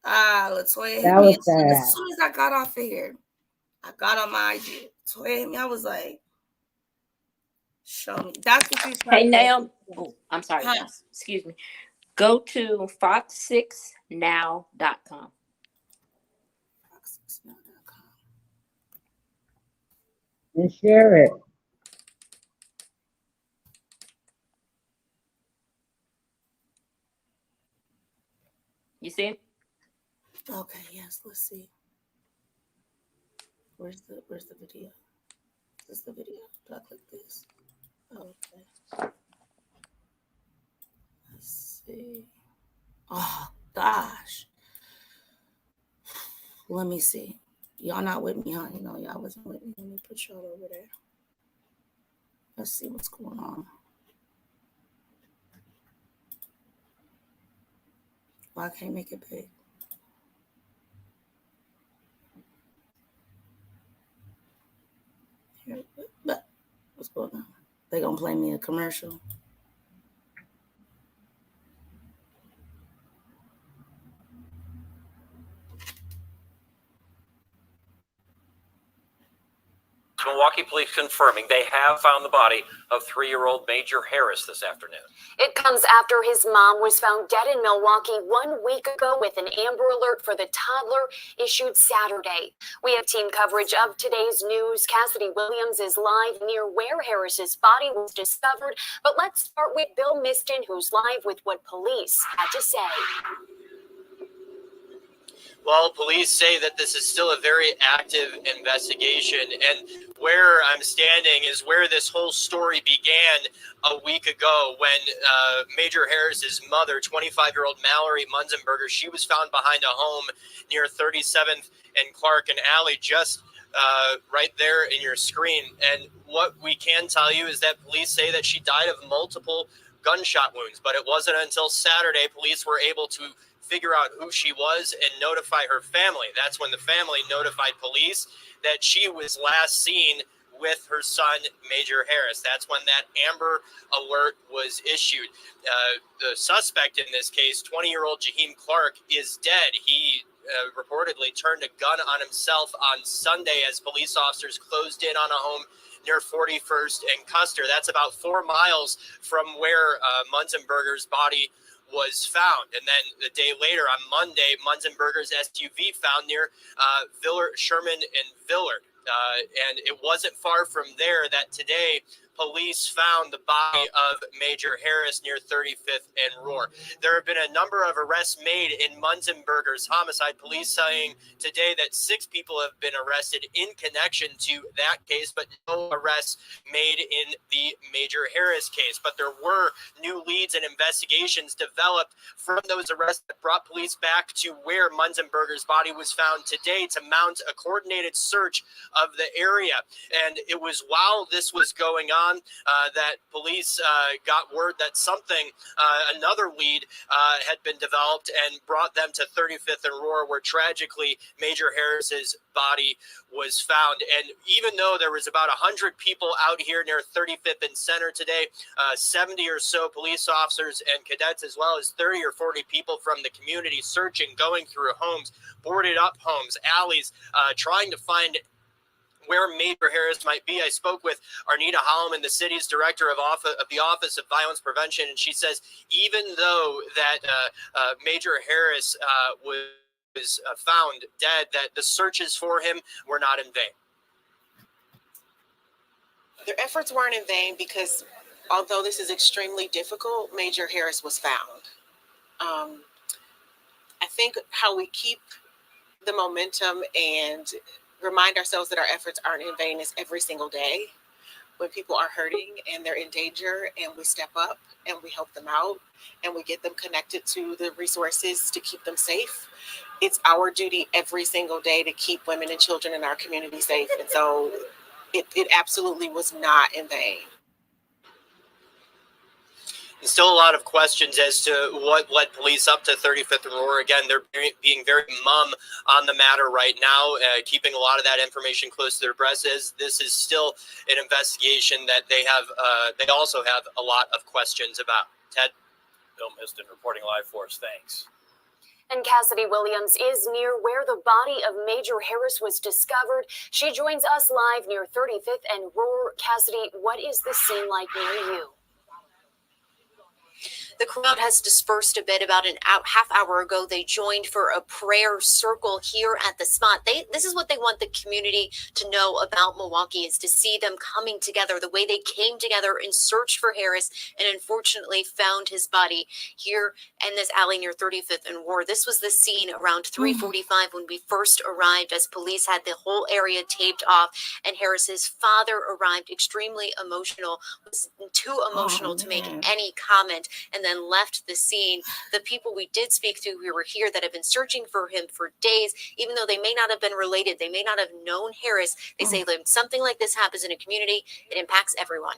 Latoya hit me as soon as I got off of here. I got on my IG. Toya hit me. I was like, show me. That's what you trying Hey, to now, oh, I'm sorry, Huh? guys. Excuse me. Go to fox6now.com. And share it. You see it? Okay, yes, let's see. Where's the video? Is this the video? Do I click this? Okay. Let's see. Oh gosh. Let me see. Y'all not with me, huh? You know, y'all wasn't with me. Let me put y'all over there. Let's see what's going on. Why I can't make it big? Here, but what's going on? They gonna play me a commercial? Milwaukee police confirming they have found the body of 3-year-old Major Harris this afternoon. It comes after his mom was found dead in Milwaukee 1 week ago with an Amber Alert for the toddler issued Saturday. We have team coverage of today's news. Cassidy Williams is live near where Harris's body was discovered. But let's start with Bill Miston, who's live with what police had to say. Well, police say that this is still a very active investigation, and where I'm standing is where this whole story began a week ago when Major Harris's mother, 25-year-old Mallory Munzenberger, she was found behind a home near 37th and Clark and Alley, just right there in your screen. And what we can tell you is that police say that she died of multiple gunshot wounds, but it wasn't until Saturday police were able to figure out who she was and notify her family. That's when the family notified police that she was last seen with her son, Major Harris. That's when that Amber Alert was issued. The suspect in this case, 20-year-old Jaheim Clark, is dead. He reportedly turned a gun on himself on Sunday as police officers closed in on a home near 41st and Custer. That's about 4 miles from where Munzenberger's body was found. And then the day later, on Monday, Munzenberger's SUV found near Sherman and Villard. And it wasn't far from there that today police found the body of Major Harris near 35th and Roar. There have been a number of arrests made in Munzenberger's homicide. Police saying today that 6 people have been arrested in connection to that case, but no arrests made in the Major Harris case. But there were new leads and investigations developed from those arrests that brought police back to where Munzenberger's body was found today to mount a coordinated search of the area. And it was while this was going on that police got word that another lead had been developed and brought them to 35th and Roar, where tragically Major Harris's body was found. And even though there was about 100 people out here near 35th and Center today, 70 or so police officers and cadets, as well as 30 or 40 people from the community searching, going through homes, boarded up homes, alleys, trying to find where Major Harris might be. I spoke with Arnita Holloman, the city's director of the Office of Violence Prevention, and she says even though that Major Harris was found dead, that the searches for him were not in vain. Their efforts weren't in vain because although this is extremely difficult, Major Harris was found. I think how we keep the momentum and remind ourselves that our efforts aren't in vain is every single day when people are hurting and they're in danger, and we step up and we help them out and we get them connected to the resources to keep them safe. It's our duty every single day to keep women and children in our community safe. And so it absolutely was not in vain. There's still a lot of questions as to what led police up to 35th and Roar. Again, they're being very mum on the matter right now, keeping a lot of that information close to their breasts. This is still an investigation that they have. They also have a lot of questions about. Ted? Bill Miston reporting live for us. Thanks. And Cassidy Williams is near where the body of Major Harris was discovered. She joins us live near 35th and Roar. Cassidy, what is the scene like near you? The crowd has dispersed a bit. About half hour ago, they joined for a prayer circle here at the spot. This is what they want the community to know about Milwaukee, is to see them coming together the way they came together in search for Harris and unfortunately found his body here in this alley near 35th and War. This was the scene around 3:45 when we first arrived, as police had the whole area taped off, and Harris's father arrived extremely emotional, was too emotional to make any comment, and then left the scene. The people we did speak to who were here that have been searching for him for days, even though they may not have been related, they may not have known Harris, they say when something like this happens in a community, it impacts everyone.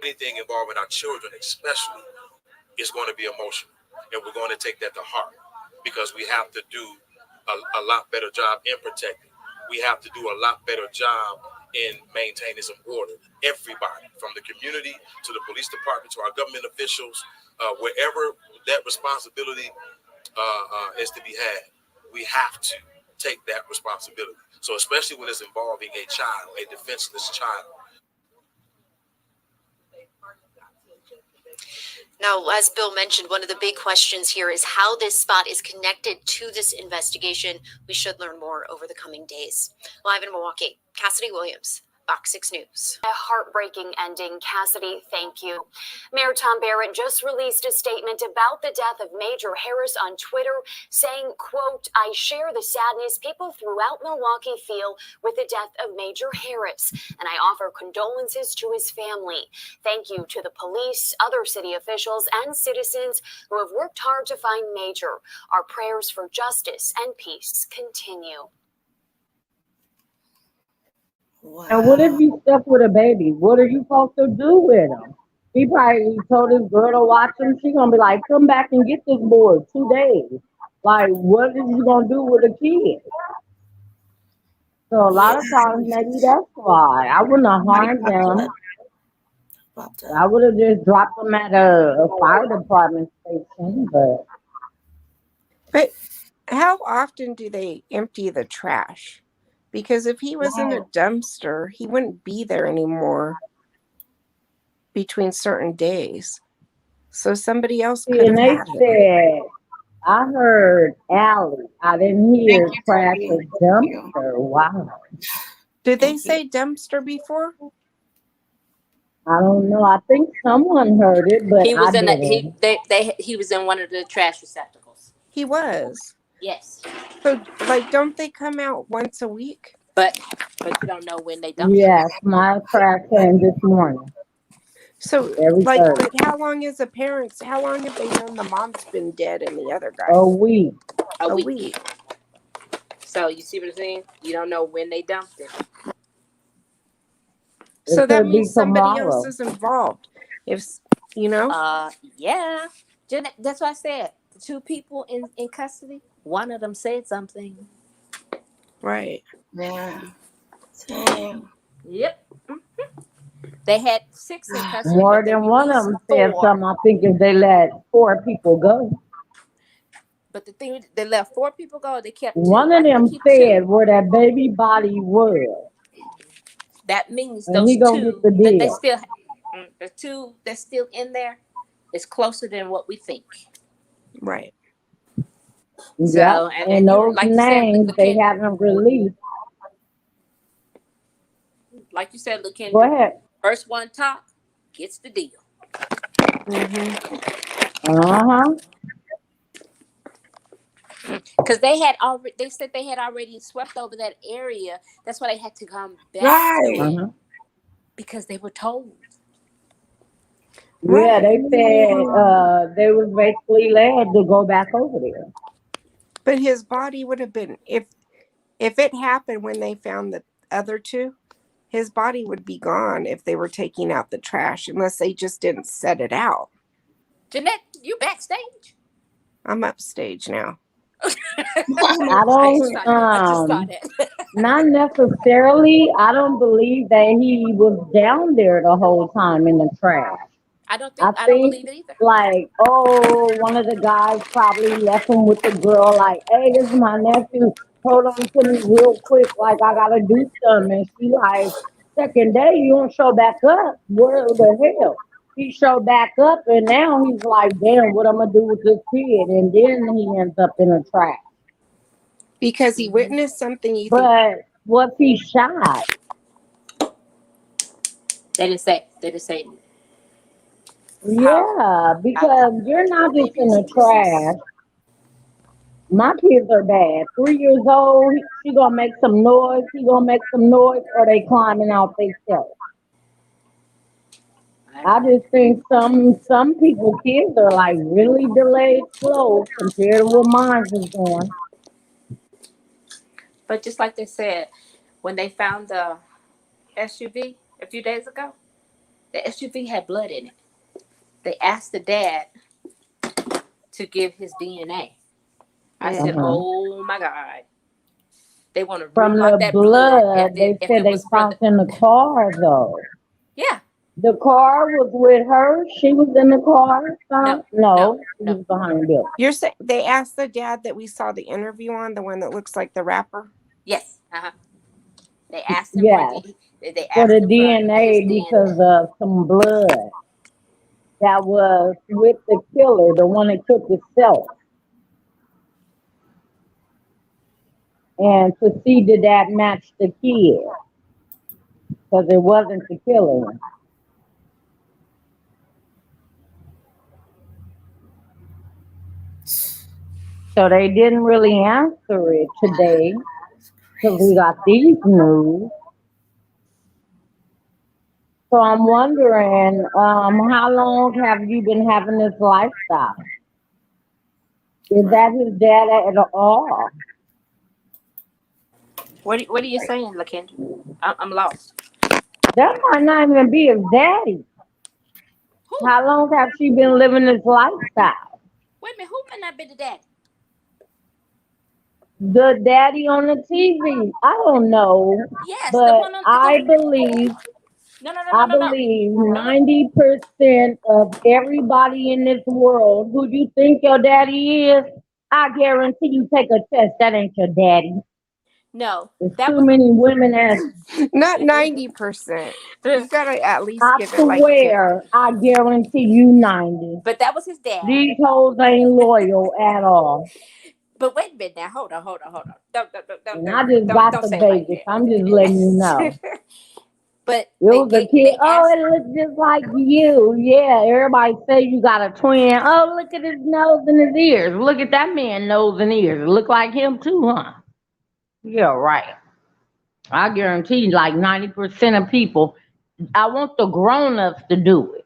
Anything involving our children especially is going to be emotional, and we're going to take that to heart, because we have to do a lot better job in protecting. We have to do a lot better job in maintaining some order. Everybody, from the community to the police department to our government officials, wherever that responsibility is to be had, we have to take that responsibility. So especially when it's involving a child, a defenseless child. Now, as Bill mentioned, one of the big questions here is how this spot is connected to this investigation. We should learn more over the coming days. Live in Milwaukee, Cassidy Williams, Fox 6 News. A heartbreaking ending, Cassidy. Thank you. Mayor Tom Barrett just released a statement about the death of Major Harris on Twitter, saying, quote, "I share the sadness people throughout Milwaukee feel with the death of Major Harris, and I offer condolences to his family. Thank you to the police, other city officials, and citizens who have worked hard to find Major. Our prayers for justice and peace continue." Wow. And what if you stuck with a baby? What are you supposed to do with him? He probably told his girl to watch him. She gonna be like, "Come back and get this boy 2 days." Like, what is you gonna do with a kid? So a lot of times, maybe that's why I wouldn't have harmed them. I would have just dropped them at a fire department station. But how often do they empty the trash? Because if he was in a dumpster, he wouldn't be there anymore between certain days. So somebody else could have And they had him. said, I heard alley. I didn't hear trash or dumpster. Wow. Did they say dumpster before? I don't know. I think someone heard it, but He was I in didn't. he was in one of the trash receptacles. He was. Yes. So, like, don't they come out once a week? But you don't know when they dump. Yes, my trash came this morning. So, Every like, Thursday. but how long is the parents? How long have they known the mom's been dead and the other guy? A week. A week. So you see what I'm saying? You don't know when they dumped it. So that means somebody tomorrow. else is involved. If you know. Yeah. That's what I said. The 2 people in custody. One of them said something. Right. Yeah. Dang. Yep. They had 6 in custody. More than one of them said something. I think if they let 4 people go. But the thing, they let 4 people go. They kept 2. One of them said where that baby body was. That means And those he gonna 2 get the that they deal. still, the 2 that's still in there is closer than what we think. Right. So, Yeah, and those like you said, names they haven't released. like you said, look in. Go ahead. First one top gets the deal. Because they said they had already swept over that area. That's why they had to come back to it. Because they were told. Yeah, they said they was basically led to go back over there. But his body would have been, if it happened when they found the other 2, his body would be gone if they were taking out the trash, unless they just didn't set it out. Jeanette, you backstage? I'm upstage now. I don't, not necessarily. I don't believe that he was down there the whole time in the trash. I don't think believe it either. like, oh, one of the guys probably left him with the girl, like, hey, this is my nephew. Hold on to me real quick, like I gotta do something. And she like, second day you don't show back up. Where the hell? He showed back up and now he's like, damn, what I'm gonna do with this kid? And then he ends up in a trap. Because he witnessed something you think. But was he shot? They didn't say. They didn't say. Yeah, because you're not just in the trash. My kids are bad. 3 years old, she gonna make some noise, he gonna make some noise, or they climbing out themselves. I just think some people kids are like really delayed slow compared to what mine is doing. But just like they said, when they found the SUV a few days ago, the SUV had blood in it. They asked the dad to give his DNA. I said, Uh-huh. "Oh my God!" They want to From remark the that blood blood, they if said it they was from found the. in the car though. Yeah. The car was with her. She was in the car. No. No, she was behind the building. You're saying they asked the dad that we saw the interview on, the one that looks like the rapper? Yes. They asked him for Yes, they for asked the him for his DNA because DNA. of some blood that was with the killer, the one that took himself, and to see did that match the kid because it wasn't the killer. So they didn't really answer it today because we got these news. So I'm wondering, how long have you been having this lifestyle? Is that his dad at all? What are you saying, LaKendra? I'm lost. That might not even be his daddy. Who? How long have she been living this lifestyle? Wait a minute. Who might not be the daddy? The daddy on the TV. I don't know, Yes, the but one on I the. believe No, no, no, no, I no, no. believe 90% of everybody in this world who you think your daddy is, I guarantee you take a test. That ain't your daddy. No, There's that too was. many women that Not 90%. You gotta at least I give it like 50. swear, I guarantee you 90. But that was his dad. These hoes ain't loyal at all. But wait a minute now. Hold on. And I just got Don't to say it like Vegas. I'm just letting you know. that. But It was a kid. they Oh, asked. it looks just like you. Yeah, everybody say you got a twin. Oh, look at his nose and his ears. Look at that man nose and ears. Look like him too, huh? Yeah, right. I guarantee you, like 90% of people, I want the grown-ups to do it.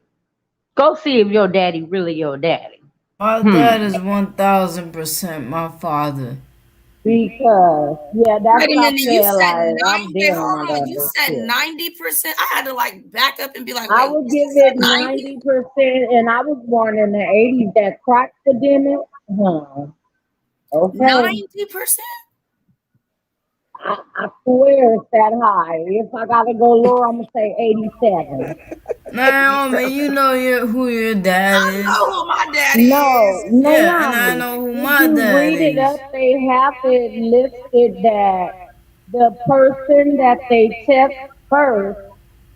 Go see if your daddy really your daddy. My dad is 1000% my father. Because, yeah, that's Wait a what I minute, you said. said Like, I'm 90. Wait, dead on hold my on. You daddy said shit. 90%. I had to like back up and be like, I wait, would what? give You it said 90? 90%, and I was born in the 80s. That crack epidemic. Huh. Okay. 90%? I swear it's that high. If I gotta go lower, I'm gonna say 87. Naomi, you know who your dad I is. know who my daddy No, is. Yeah, and I Naomi. know who If my you dad read it is. up, they have it listed that the person that they test first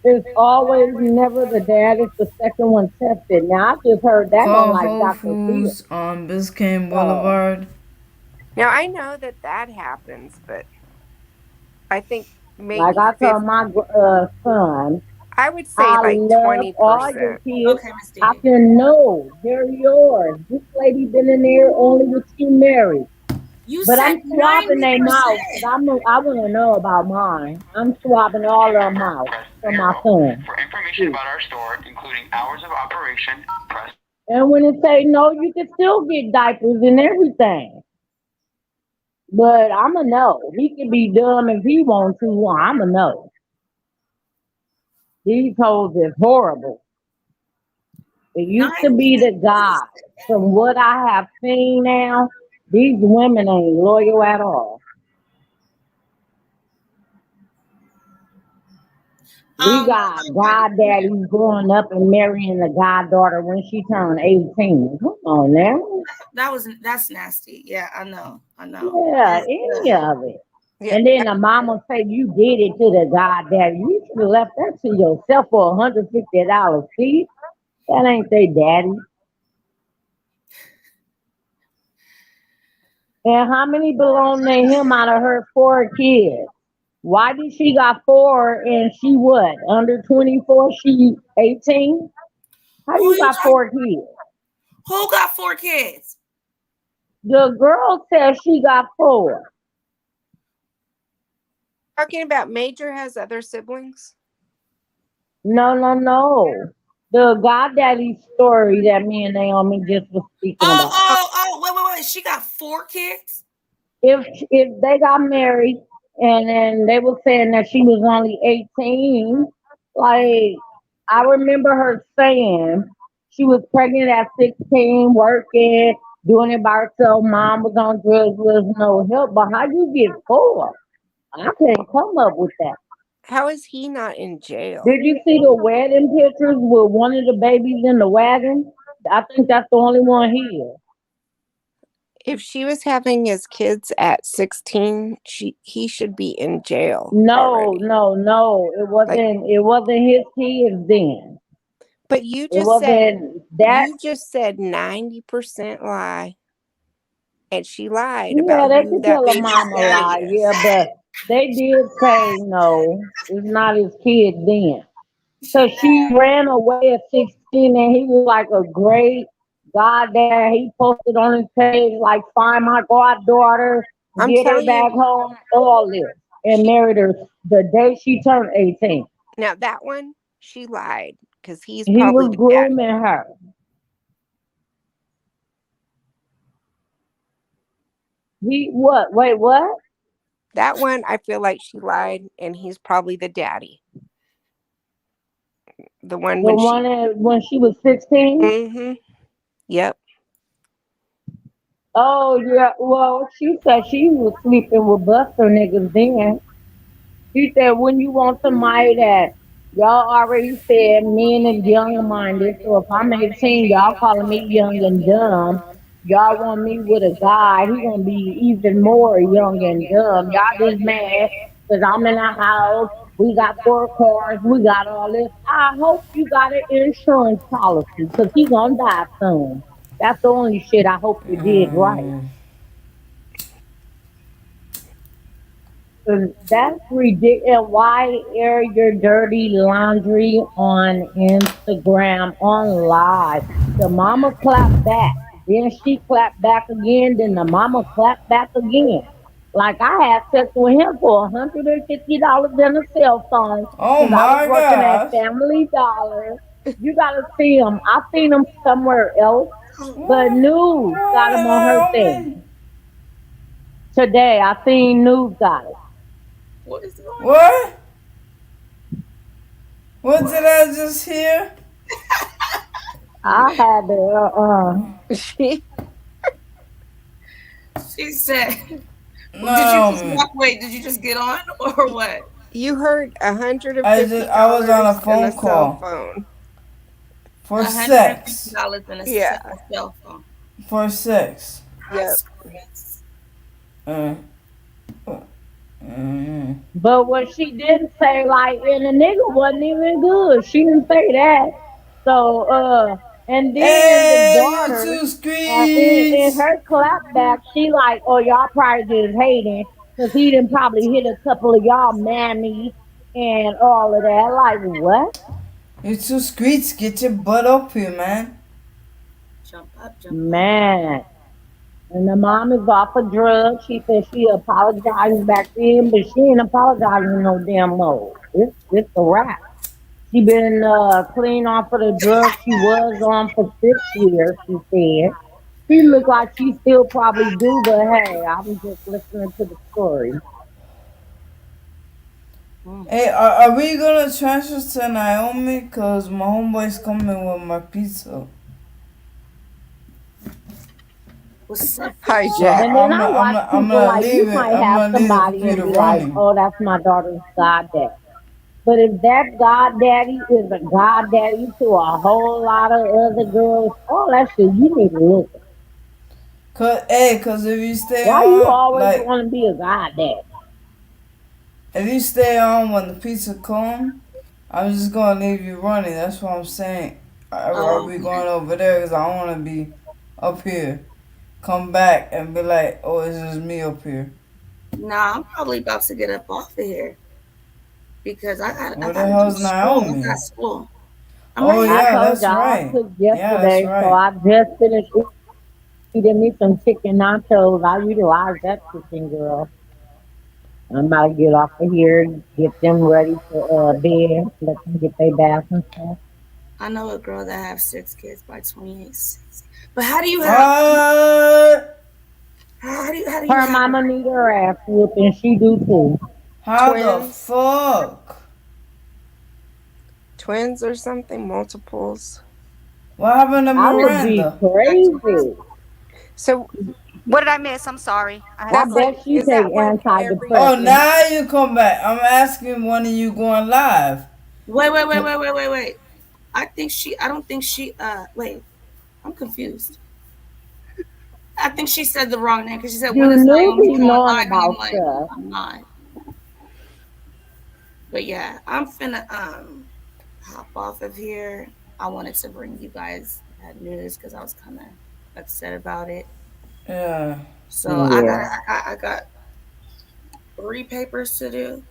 is always never the dad. It's the second one tested. Now I just heard that on Call like Whole Dr. Phil. Foods on Biscayne So Boulevard. Now I know that that happens, but I think like maybe I 50. told my son, I would say I like love all your 20%. kids. Okay, Miss I D. can know they're yours. This lady been in there only with you married. You But said I'm swapping their mouth 90%. because I want to know about mine. I'm swapping all of them out for my son. For information about our store, including hours of operation, press. And when it say no, you can still get diapers and everything. But I'ma know. He can be dumb if he wants to. I'ma know. These hoes is horrible. It used to 90. be the guy. From what I have seen now, these women ain't loyal at all. We got goddaddies growing up and marrying the goddaughter when she turned 18. Come on now. That's nasty. Yeah, I know. Yeah, any of it. Yeah, And then the mama say you did it to the goddaddy. You should have left that to yourself for $150. See? That ain't their daddy. And how many belong to him out of her 4 kids? Why did she got four and she what? Under 24? She 18? How Who you you got talking? 4 kids? Who got 4 kids? The girl said she got four. talking about Major has other siblings. No. The goddaddy story that me and Naomi just was speaking about. Wait. She got 4 kids? If they got married and then they were saying that she was only 18, like I remember her saying she was pregnant at 16, working, doing it by herself. Mom was on drugs, was no help. But how you get four? I can't come up with that. How is he not in jail? Did you see the wedding pictures with one of the babies in the wagon? I think that's the only one here. If she was having his kids at 16, he should be in jail. No. It Like, wasn't his kids then. but you It just said wasn't that. you just said 90% lie, and she lied Yeah, about they who could that tell a baby's mama daddy lie. Yeah, is. but they did say no, it's not his kid then. So she ran away at 16 and he was like a great goddamn. He posted on his page like find my goddaughter, I'm get her telling you, back home, all this. And she married her the day she turned 18. now that one she lied because he's He probably was the daddy. grooming her. He what? Wait, what? That one I feel like she lied, and he's probably the daddy. The one The when one she. that when she was 16? Mm-hmm. Yep. Oh yeah. Well, she said she was sleeping with Buster niggas then. She said when you want somebody that y'all already said men is young and minded. So if I'm 18, y'all calling me young and dumb. Y'all want me with a guy, he gonna be even more young and dumb. Y'all just mad because I'm in a house. We got 4 cars. We got all this. I hope you got an insurance policy because he gonna die soon. That's the only shit I hope you did right. 'Cause that's ridiculous. Why air your dirty laundry on Instagram on live? The mama clapped back. Then she clapped back again. Then the mama clapped back again. Like I had sex with him for $150 and a cell phone Oh because I was my working at gosh. Family Dollar. You gotta see him. I seen him somewhere else, but What? News got him on her Naomi? thing. Today I seen News got it. What is going on? What? What did I just hear? I had to, She She said, did you just Naomi. walk away? Did you just get on or what? you heard I was on a $150 and a phone cell call phone. for sex. $150 in a Yeah. cell phone. For sex. Yep. Uh, mm. but what she didn't say, like, and the nigga wasn't even good. She didn't say that. So, and then the Hey, you daughter, two in screeds. her clapback, she like, oh, y'all probably just hating because he didn't probably hit a couple of y'all mammies and all of that. Like, what? You two screeds, get your butt up here, man. Jump up. Man. And the mom is off of drugs. She said she apologized back then, but she ain't apologizing no damn more. It's a wrap. She been clean off of the drugs she was on for 6 years, she said. She look like she still probably do, but hey, I'm just listening to the story. Hey, are we gonna transfer to Naomi? Cause my homeboy's coming with my pizza. What's up? So Hijack. And then I watch I'm people gonna like leave you it. might I'm have gonna leave the somebody and computer be like, running. oh, that's my daughter's goddess. But if that goddaddy is a goddaddy to a whole lot of other girls, all that shit, you need to look at. Cause if you stay Why you on, always like, want to be a goddaddy? if you stay on when the pizza come, I'm just gonna leave you running. That's what I'm saying. Are we going over there? Cause I don't wanna be up here. Come back and be like, oh, it's just me up here. Nah, I'm probably about to get up off of here because I Where the gotta do hell's school. I Naomi? got school. I'm Oh right here. I yeah, told that's y'all I right. cooked Yeah, that's yesterday, so right. I just finished eating me some chicken nachos. I utilized that chicken, girl. I'm about to get off of here, get them ready for bed, let them get their bath and stuff. I know a girl that has 6 kids by 28. But how do you have? What? How do you Her have? mama need her ass whooped, and she do too. How the Twins, fuck? twins or something, multiples. What happened to I would be Miranda? crazy. So What did I miss? I'm sorry. I had I to that's like, bet take. she is take that when every Oh, antidepressants. now you come back. I'm asking when are you going live? Wait. I don't think she. Wait. I'm confused. I think she said the wrong name because she said, "When You is knew Naomi be going knowing live?" And I'm about like, stuff. I'm not. But yeah, I'm finna hop off of here. I wanted to bring you guys that news because I was kind of upset about it. Yeah. So Yeah. I got 3 papers to do.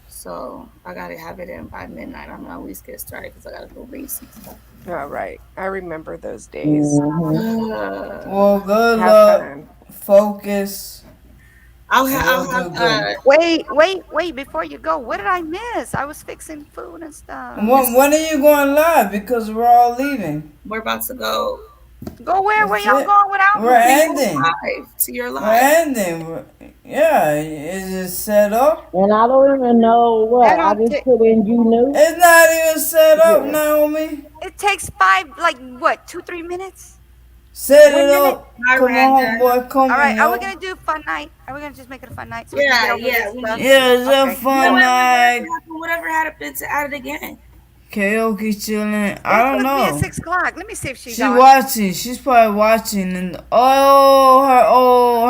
So I gotta have it in by midnight. I'm gonna at least get started because I gotta go read some stuff. all right. I remember those days. Mm-hmm. Well, good Have luck. fun. Focus. I'll And have you'll do good. Wait, before you go, what did I miss? I was fixing food and stuff. When are you going live? Because we're all leaving. We're about to go. Go where? Where That's y'all it. going without We're me? ending. Live to your We're live. ending. Yeah, is it set up? And I don't even know That what. I don't just take. put in you knew. It's not even set up, Yeah. Naomi. It takes 5, like what, 2-3 minutes? Set 1 it minute. up. Hi, Come Randa. on, boy. Come All right. on, Are we yo. gonna do fun night? Are we gonna just make it a fun night so we can get over Yeah, this we stuff? need Yeah, it's a Okay. fun night. Whatever happened to add it again? Karaoke chilling. I It's don't supposed to be at know. 6 o'clock. Let me see if she's She's on. watching. She's probably watching. And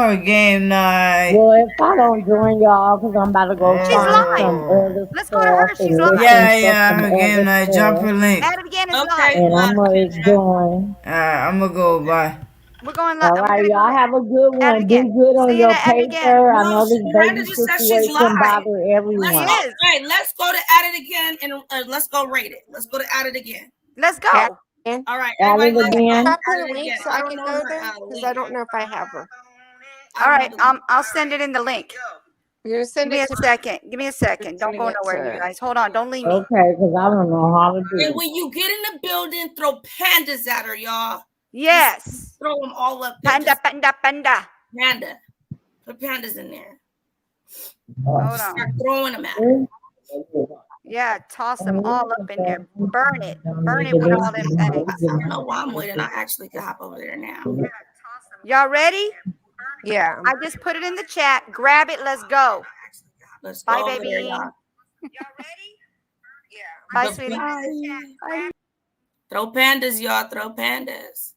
her game night. Well, if I don't join y'all, because I'm about to go She's find live. some other Let's go to stuff her. She's and live. listen to Yeah, some her game other night. Drop stuff, her link. Add it again is Okay. live. and I'm going to join. Alright, I'm gonna go. Bye. We're going live. All We're right, gonna y'all do it. have a good Add it one. Do again. good on See you your at it again. paper. I No, know this Miranda baby just said she's situation live. bother Let's She go. everyone. is. Hey, let's go to add it again and let's go rate it. Let's go to add it again. Let's Add go. in. All right, Add everybody, it let's go. again. Drop Add her it link again. so I I don't can know go her there because link. I don't know if I have her. All right. I'll send it in the link. You're gonna Give send me it a to second. Give me a second. Don't sending go it nowhere, you to guys. Hold on. Don't leave me. Okay, because I don't know how to do And it. when you get in the building, throw pandas at her, y'all. Yes. Just throw them all up there. Panda, panda, panda. Panda. Put pandas in there. Hold Just on. start throwing them at her. Yeah, toss them all up in there. Burn it. Burn it with all them things. I don't know why I'm waiting. I actually could hop over there now. Y'all ready? yeah. I just put it in the chat. Grab it. Let's go. Let's Bye, go over baby. there, y'all. Y'all ready? Yeah. Bye, Bye-bye. sweetie. Bye. Throw pandas, y'all. Throw pandas.